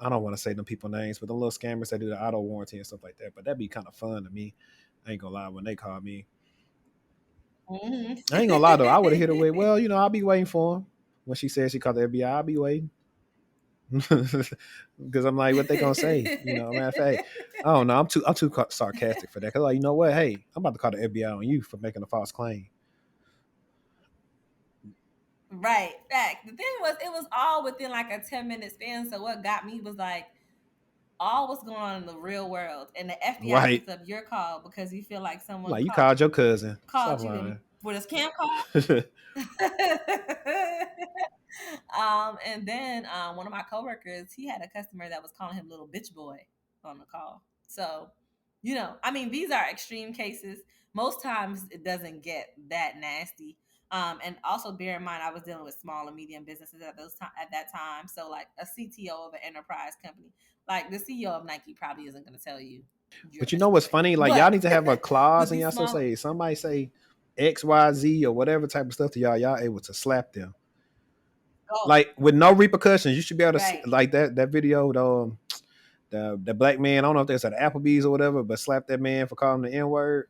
I don't want to say them people names, but the little scammers that do the auto warranty and stuff like that. But that'd be kind of fun to me. I ain't gonna lie when they call me. Mm-hmm. I ain't gonna lie though. I would have hit her with, well, I'll be waiting for him. When she said she called the FBI, I'll be waiting. Because I'm like, what they gonna say? Matter of fact, I don't know. I'm too sarcastic for that. Cause like, you know what? Hey, I'm about to call the FBI on you for making a false claim. Right. Fact. The thing was, it was all within like a 10-minute span. So what got me was like, all what's going on in the real world, and the FBI Right? picks up your call because you feel like someone Like you called your cousin. Stop called you and lying. with a scam call. And then one of my coworkers, he had a customer that was calling him little bitch boy on the call. So, I mean, these are extreme cases. Most times it doesn't get that nasty. And also bear in mind, I was dealing with small and medium businesses at that time. So, like a CTO of an enterprise company, like the CEO of Nike, probably isn't going to tell you you're a But you bitch know what's boy. funny? Like y'all But need to have a clause with in these y'all stuff. small, Say somebody say X, Y, Z or whatever type of stuff to y'all. Y'all able to slap them oh, like with no repercussions. You should be able to right, like that video. The black man. I don't know if that's at Applebee's or whatever, but slap that man for calling the N word.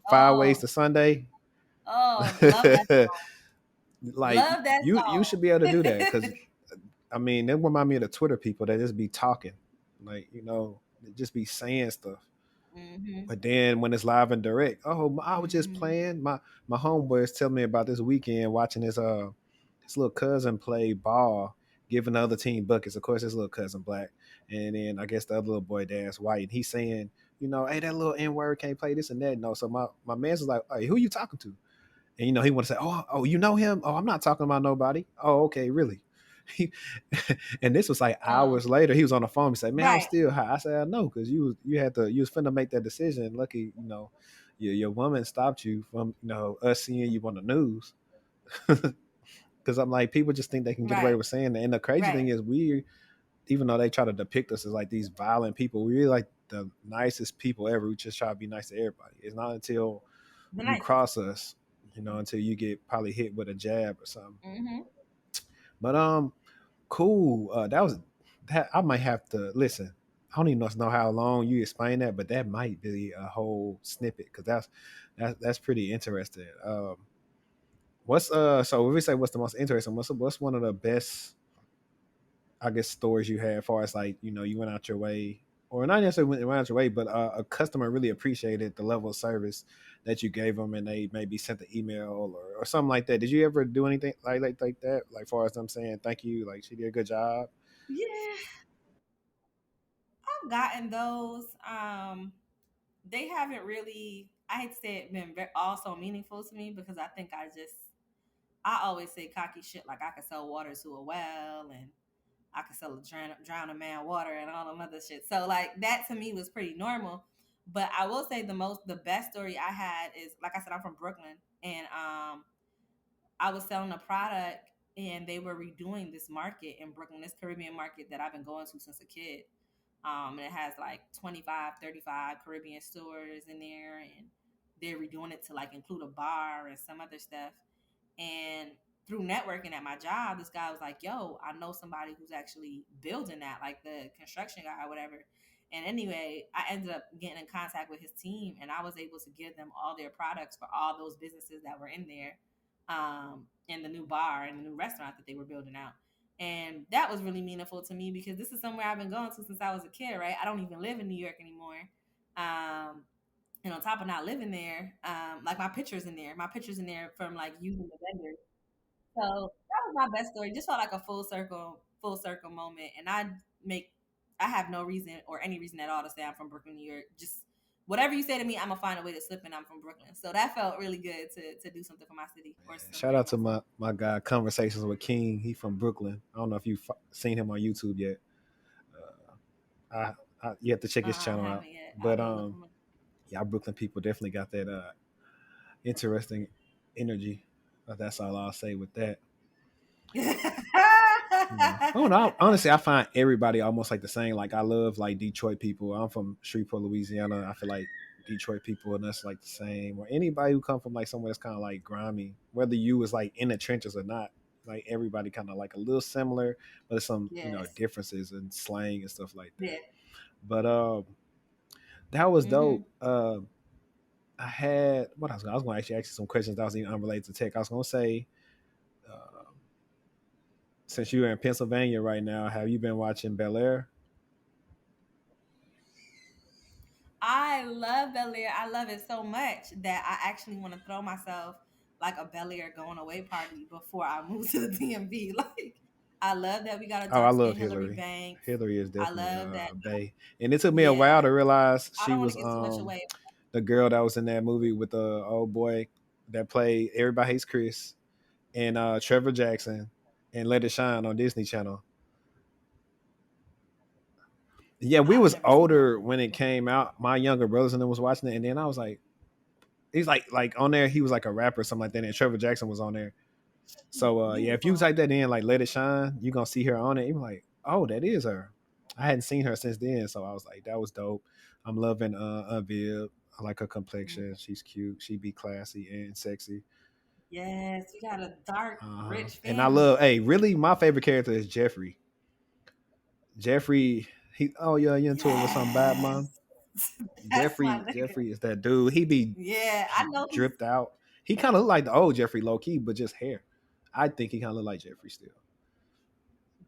5 ways oh, to Sunday. oh, love that, Like love that you song. should be able to do that because I mean they remind me of the Twitter people that just be talking, like they just be saying stuff. Mm-hmm. But then when it's live and direct, oh, I was just Mm-hmm. playing. My homeboys tell me about this weekend watching his little cousin play ball, giving the other team buckets. Of course, his little cousin black, and then I guess the other little boy dad's white, and he's saying, hey, that little N word can't play this and that. No, so my man's was like, hey, who you talking to? And he want to say, oh, you know him? Oh, I'm not talking about nobody. Oh, okay, really? He, and this was like hours later. He was on the phone. He said, "Man, I'm Right. still high." I said, "I know, because you was finna make that decision. Lucky, your woman stopped you from us seeing you on the news." Because I'm like, people just think they can get away Right. with saying that. And the crazy Right. thing is, even though they try to depict us as like these violent people, we really like the nicest people ever. We just try to be nice to everybody. It's not until The you nicest. cross us, until you get probably hit with a jab or something. Mm-hmm. But cool. That was that. I might have to listen. I don't even know how long you explain that, but that might be a whole snippet because That's pretty interesting. What's so if we say what's the most interesting, what's one of the best, I guess, stories you had as far as like, you went out your way, or not necessarily went out your way, but a customer really appreciated the level of service that you gave them, and they maybe sent the email or something like that. Did you ever do anything like that? Like far as them saying thank you, like she did a good job. Yeah, I've gotten those. They haven't really. I hate to say it, been also meaningful to me because I think I always say cocky shit like I could sell water to a well and I could sell drown a man water and all them other shit. So like that to me was pretty normal. But I will say the best story I had is like I said, I'm from Brooklyn and I was selling a product and they were redoing this market in Brooklyn, this Caribbean market that I've been going to since a kid. And it has like 25, 35 Caribbean stores in there and they're redoing it to like include a bar and some other stuff. And through networking at my job, this guy was like, yo, I know somebody who's actually building that, like the construction guy or whatever. And anyway, I ended up getting in contact with his team and I was able to give them all their products for all those businesses that were in there, in the new bar and the new restaurant that they were building out. And that was really meaningful to me because this is somewhere I've been going to since I was a kid, right? I don't even live in New York anymore. Um, and on top of not living there, like my pictures in there, from like using the vendors. So that was my best story. Just felt like a full circle moment. And make, I have no reason or any reason at all to say I'm from Brooklyn, New York. Just whatever you say to me, I'm gonna find a way to slip in. I'm from Brooklyn. So that felt really good to do something for my city or Shout celebrate out my to city. my guy Conversations with King. He from Brooklyn. I don't know if you've seen him on YouTube yet. You have to check his I channel out. haven't yet. I'll But go look them yeah, Brooklyn people definitely got that interesting energy. That's all I'll say with that. Oh no, up. honestly, I find everybody almost like the same. Like I love like Detroit people. I'm from Shreveport, Louisiana. I feel like Detroit people and us like the same. Or anybody who come from like somewhere that's kind of like grimy, whether you was like in the trenches or not. Like everybody kind of like a little similar, but there's some Yes. differences in slang and stuff like that. Yeah. But that was Mm-hmm. dope. I had what I was going to actually ask you some questions that was even unrelated to tech. I was going to say, uh, since you're in Pennsylvania right now, have you been watching Belaire? I love Belaire. I love it so much that I actually want to throw myself like a Belaire going away party before I move to the DMV. Like, I love that we got a Oh, I dark love skinned Hillary Hillary. Banks. Hillary is I definitely love that. a bae, and it took me a while Yeah. to realize I she don't want was to give too much away. the girl that was in that movie with the old boy that played Everybody Hates Chris and Trevor Jackson and Let It Shine on Disney Channel. Yeah, we I've was never seen that older movie. when it came out. My younger brothers and them was watching it, and then I was like, he's like on there. He was like a rapper or something like that, and Trevor Jackson was on there. She's So yeah, if you beautiful. type that in like Let It Shine, you gonna see her on it. You're like, oh, that is her. I hadn't seen her since then, so I was like, that was dope. I'm loving Viv. I like her complexion. She's cute. She be classy and sexy. Yes, we got a dark, rich And I family. love. Hey, really, my favorite character is Jeffrey. Jeffrey. He. Oh yeah, you into it with some bad Yes. mom? That's my Jeffrey. nigga. Jeffrey is that dude. He be Yeah, I know he's, dripped out. He kind of look like the old Jeffrey low key, but just hair. I think he kind of look like Jeffrey still.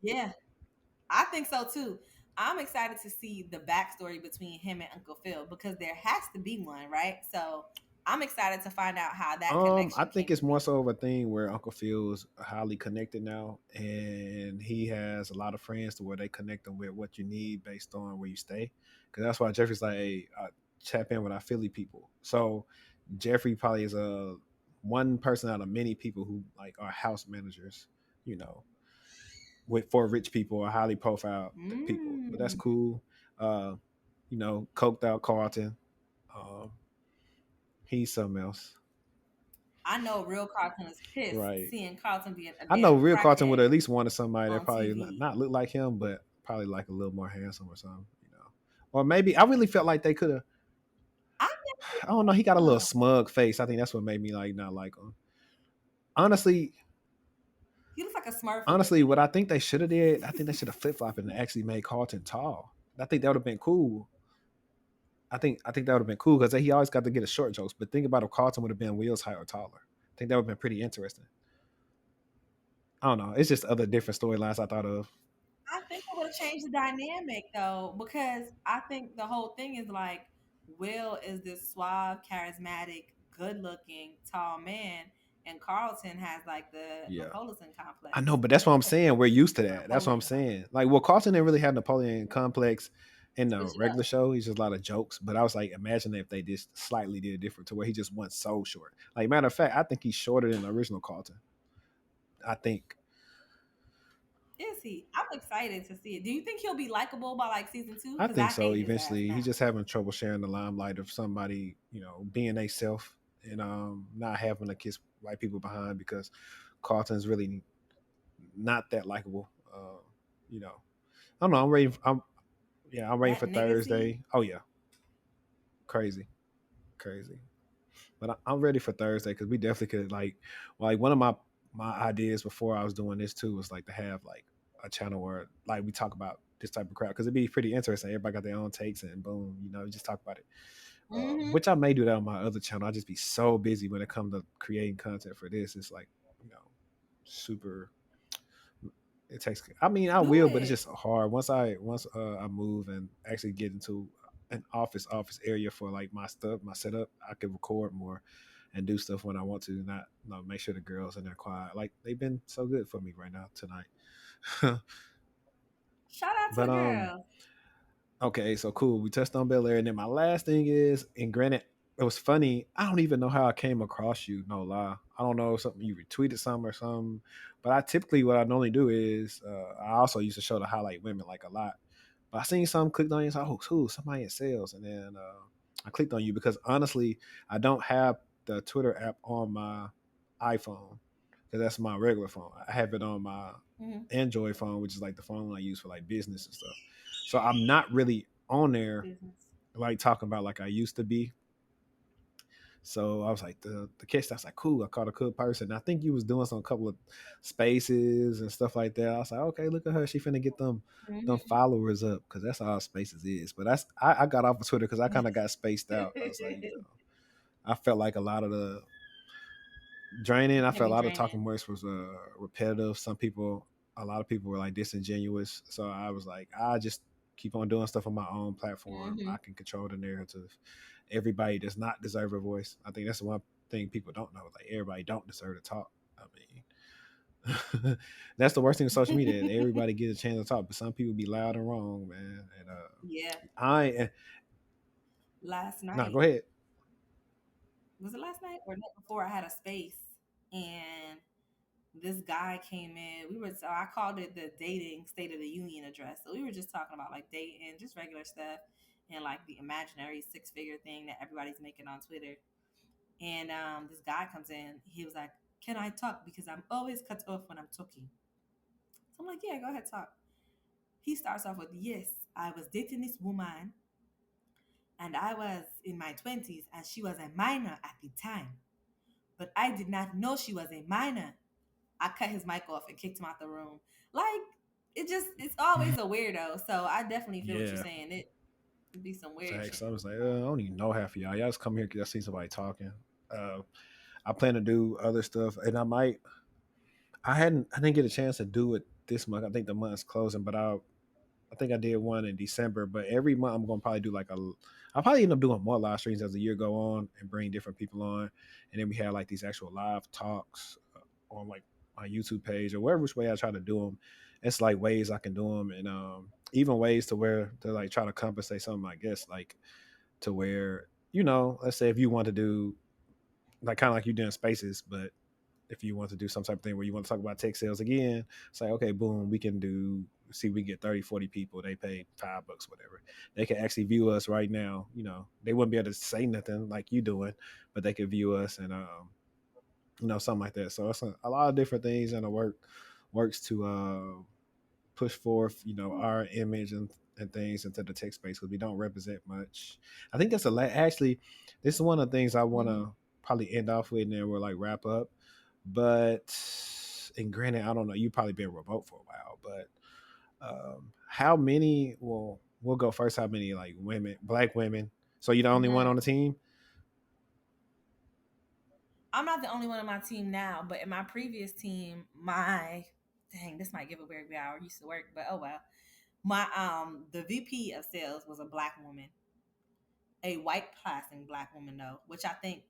yeah, I think so too. I'm excited to see the backstory between him and Uncle Phil because there has to be one, right? So I'm excited to find out how that I connection think came it's to more be. so of a thing where Uncle Phil's highly connected now, and he has a lot of friends to where they connect them with what you need based on where you stay. Because that's why Jeffrey's like, hey, tap in with our Philly people. So Jeffrey probably is a one person out of many people who like are house managers, you know, with for rich people or highly profile people. But that's Mm. cool. Uh, coked out Carlton. Um, he's something else, I know real Carlton is pissed right? seeing Carlton being a I know damn Real Carlton would crackhead at least wanted somebody that on probably TV. not look like him, but probably like a little more handsome or something. Or maybe I really felt like they could have. I I don't know. He got a little know. smug face. I think that's what made me like not like him. Honestly, He looks like a Smurf a little honestly, bit. what I think they should have did, I think they should have flip flopped and actually made Carlton tall. I think that would have been cool. I think that would have been cool because he always got to get a short jokes. But think about if Carlton would have been wheels high or taller. I think that would have been pretty interesting. I don't know. It's just other different storylines I thought of. I think it would have changed the dynamic though, because I think the whole thing is like Will is this suave, charismatic, good-looking, tall man, and Carlton has like the Yeah. Napoleon complex. I know, but that's what I'm saying. We're used to Or that. That's what I'm Napoleon complex. saying. Like, well, Carlton didn't really have Napoleon complex in the Switch it regular up. show. He's just a lot of jokes. But I was like, imagine if they just slightly did it different to where he just went so short. Like, matter of fact, I think he's shorter than the original Carlton. I think. Is he? I'm excited to see it. Do you think he'll be likable by like season 2? I Because think I so. hate his ass Eventually, now. he's just having trouble sharing the limelight of somebody, being they self and not having to kiss white people behind because Carlton's really not that likable. You know, I don't know. I'm ready. I'm ready That for nigga T. Thursday. Oh yeah, crazy, crazy. But I'm ready for Thursday because we definitely could like one of my ideas before I was doing this too was like to have like a channel where like we talk about this type of crowd because it'd be pretty interesting. Everybody got their own takes and boom, just talk about it. Mm-hmm. Which I may do that on my other channel. I just be so busy when it comes to creating content for this. It's like super. It takes. I mean, I Do will, but it's it. just hard. Once I move and actually get into an office area for like my stuff, my setup, I can record more and do stuff when I want to. Not make sure the girls in there quiet. Like they've been so good for me right now tonight. Shout out to But the girl. okay, so cool. We touched on Belaire, and then my last thing is, and granted, it was funny. I don't even know how I came across you. No lie, I don't know, something you retweeted something or something. But I typically what I normally do is I also used to show to highlight women like a lot. But I seen something, clicked on you, and said, "Oh, cool, somebody in sales," and then I clicked on you because honestly, I don't have the Twitter app on my iPhone because that's my regular phone. I have it on my Mm-hmm. Android phone, which is like the phone I use for like business and stuff. So I'm not really on there Business. like talking about like I used to be. So I was like the catch. That's like cool. I caught a good person. I think you was doing some couple of spaces and stuff like that. I was like, okay, look at her. She finna get them Mm-hmm. followers up because that's all spaces is. But I got off of Twitter because I kind of got spaced out. I was like, I felt like a lot of the draining. I It can felt a be lot of draining. talking points was repetitive. A lot of people were like disingenuous. So I was like, I just keep on doing stuff on my own platform. Mm-hmm. I can control the narrative. Everybody does not deserve a voice. I think that's the one thing people don't know. Like everybody don't deserve to talk. I mean, that's the worst thing with social media. Everybody gets a chance to talk, but some people be loud and wrong, man. And Yeah. I Last no, go night, ahead. was it last night or the night before? I had a space, and this guy came in. So I called it the dating State of the Union address. So we were just talking about like dating, just regular stuff, and like the imaginary six-figure thing that everybody's making on Twitter. And this guy comes in. He was like, "Can I talk? Because I'm always cut off when I'm talking." So I'm like, "Yeah, go ahead, talk." He starts off with, "Yes, I was dating this woman, and I was in my 20s, and she was a minor at the time. But I did not know she was a minor." I cut his mic off and kicked him out the room. Like, it's always a weirdo. So I definitely feel what you're Yeah, saying. It'd be some weird facts. shit. I was like, I don't even know half of y'all. Y'all just come here because I see somebody talking. Uh, I plan to do other stuff, and I didn't get a chance to do it this month. I think the month's closing, but I think I did one in December. But every month I'm gonna probably do I'll probably end up doing more live streams as the year go on and bring different people on, and then we have like these actual live talks on like my YouTube page or wherever which way I try to do them. It's like ways I can do them, and even ways to where to like try to compensate something. I guess like to where let's say if you want to do like kind of like you doing spaces, but if you want to do some type of thing where you want to talk about tech sales again, it's like, okay, boom, we can we get 30, 40 people. They pay $5, whatever. They can actually view us right now. They wouldn't be able to say nothing like you doing, but they could view us and, something like that. So it's a lot of different things in the works to push forth, our image and things into the tech space because we don't represent much. I think that's actually, this is one of the things I want Mm-hmm. to probably end off with and then we'll like wrap up. But and granted, I don't know, you've probably been remote for a while, but how many? Well, we'll go first. How many like women, black women, So you're the only one on the team? I'm not the only one on my team now, but in my previous team, this might give a weird where I used to work, but oh well. My the VP of sales was a black woman, a white passing black woman though, which I think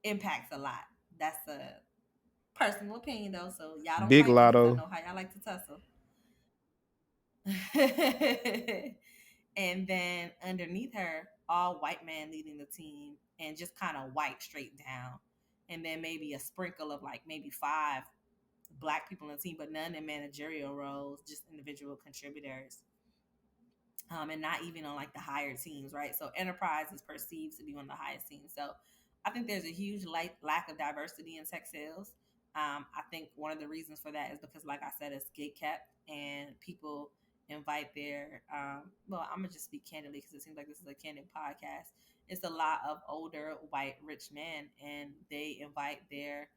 impacts a lot. That's a personal opinion though, so y'all don't Big fight me because I Lotto. know how y'all like to tussle. And then underneath her, all white man leading the team, and just kind of white straight down, and then maybe a sprinkle of like maybe 5 black people on the team, but none in managerial roles, just individual contributors. And not even on like the higher teams, right? So enterprise is perceived to be one of the highest teams. So I think there's a huge lack of diversity in tech sales. I think one of the reasons for that is because, like I said, it's gate kept, and people invite their. Well, I'm gonna just speak candidly because it seems like this is a candid podcast. It's a lot of older white rich men, and they invite their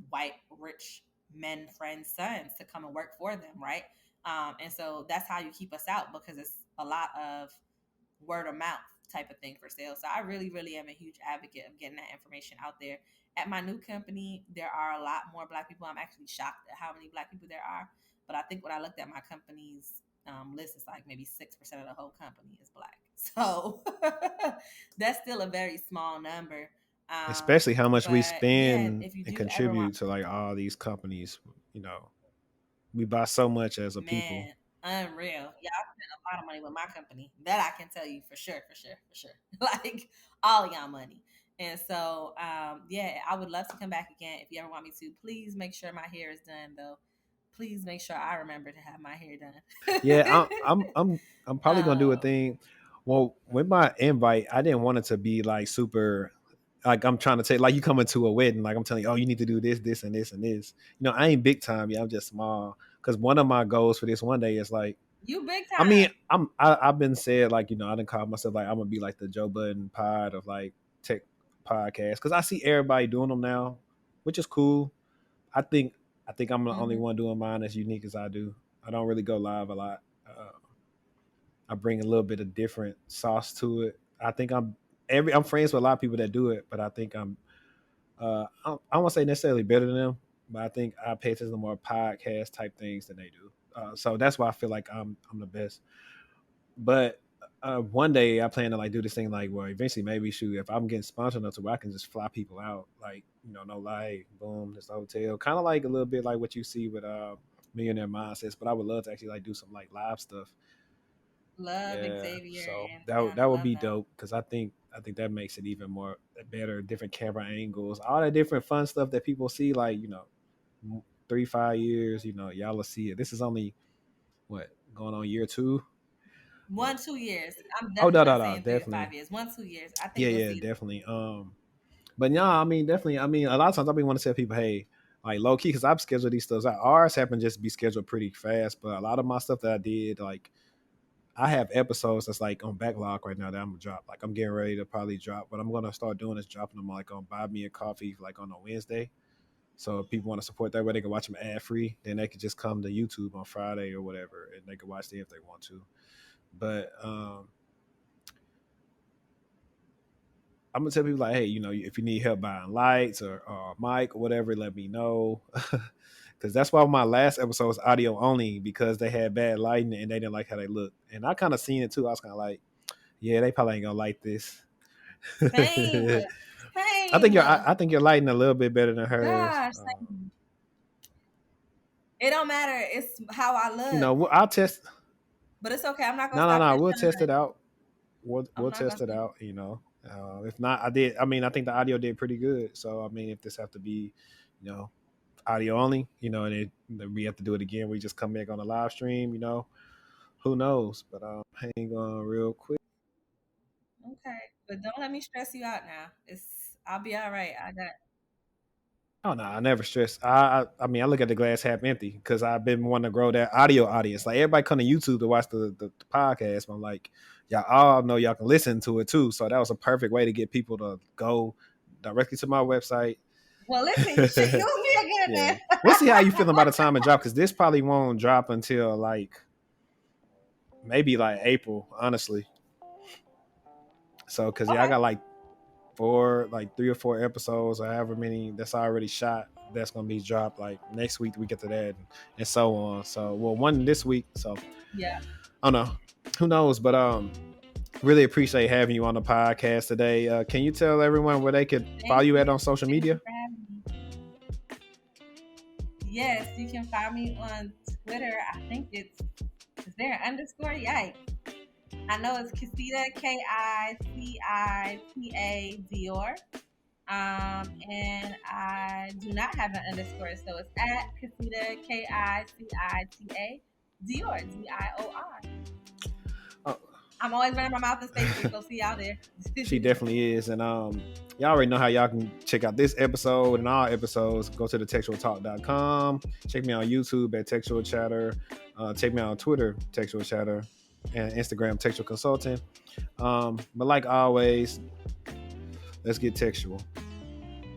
white rich men friends sons to come and work for them, right? And so that's how you keep us out, because it's a lot of word of mouth type of thing for sales. So I really, really am a huge advocate of getting that information out there. At my new company, there are a lot more black people. I'm actually shocked at how many black people there are. But I think when I looked at my company's list, it's like maybe 6% of the whole company is black. So that's still a very small number. Especially how much we But yeah, spend if you and do ever want, contribute to like all these companies, we buy so much as a people. man, unreal. Yeah, I spent a lot of money with my company. That I can tell you for sure, for sure, for sure. Like all y'all money. And so, yeah, I would love to come back again if you ever want me to. Please make sure my hair is done, though. Please make sure I remember to have my hair Yeah, done. I'm probably gonna do a thing. Well, with my invite, I didn't want it to be like super. Like I'm trying to say, like you coming to a wedding, like I'm telling you, oh, you need to do this, this, and this, and this. I ain't big time yet. I'm just small. Because one of my goals for this one day is like, You big I time. mean, I've been said like, I didn't call myself like I'm gonna be like the Joe Budden pod of like tech podcast, because I see everybody doing them now, which is cool. I think I'm the only one doing mine as unique as I do. I don't really go live a lot. I bring a little bit of different sauce to it. I think I'm friends with a lot of people that do it, but I think I don't want to say necessarily better than them, but I think I pay attention to more podcast type things than they do. So that's why I feel like I'm the best. But one day I plan to like do this thing like, well, eventually maybe shoot, if I'm getting sponsored enough to where I can just fly people out, like, no lie, boom, this hotel, kind of like a little bit like what you see with Millionaire Mindsets. But I would love to actually like do some like live stuff. Love Yeah, Xavier so and that would love be them. dope, because I think that makes it even more better, different camera angles, all that different fun stuff that people see, like 3-5 years, y'all will see it. This is only what, going on year 2. 1-2 years. I'm Oh, definitely no, not no, no, saying 3 to definitely. 5 years. 1-2 years. I think Yeah, we'll yeah, see. definitely. But yeah, I mean, definitely. I mean, a lot of times I be want to tell people, hey, like low key, because I've scheduled these stuff. Ours happen just to be scheduled pretty fast, but a lot of my stuff that I did, like I have episodes that's like on backlog right now that I'm gonna drop. Like I'm getting ready to probably drop, but I'm gonna start doing is dropping them like on Buy Me a Coffee, like on a Wednesday. So if people want to support that way, they can watch them ad free. Then they could just come to YouTube on Friday or whatever, and they can watch them if they want to. But I'm gonna tell people like, hey, if you need help buying lights or mic or whatever, let me know. Because that's why my last episode was audio only, because they had bad lighting and they didn't like how they looked. And I kind of seen it too. I was kind of like, yeah, they probably ain't gonna like this. Same. I think your lighting a little bit better than hers. Gosh, it don't matter. It's how I look. I'll test. But it's okay. I'm not gonna No, no, stop no. your We'll shine. test it out. I'm We'll not test it gonna. out. If not, I think the audio did pretty good. So I mean, if this have to be, audio only, and then we have to do it again, we just come back on a live stream. Who knows? But hang on real quick. Okay, but don't let me stress you out now. I'll be all right. I got. Oh no, I never stress. I mean, I look at the glass half empty, because I've been wanting to grow that audio audience. Like everybody come to YouTube to watch the podcast, but I'm like, y'all all know y'all can listen to it too. So that was a perfect way to get people to go directly to my website. Well, listen, you'll be again Yeah, there. we'll see how you feeling by the time it drop, because this probably won't drop until like maybe like April, honestly. So, because Okay. I got like 3 or 4 episodes, or however many that's already shot. That's gonna be dropped like next week, the week after that, and so on. So, well, one this week. So, Yeah. I don't know, who knows, but really appreciate having you on the podcast today. Can you tell everyone where they could follow you at on social media? For having me. Yes, you can find me on Twitter. I think is there an underscore? Yikes. I know it's Kisita, Kicita Dior. And I do not have an underscore, so it's at Kisita, Kicita Dior, Dior. Oh. I'm always running my mouth in spaces, so see y'all there. She definitely is. And y'all already know how y'all can check out this episode and all episodes. Go to the TechTualTalk.com. Check me out on YouTube at Textual Chatter. Check me out on Twitter, Textual Chatter, and Instagram, Textual Consultant. But like always, let's get textual.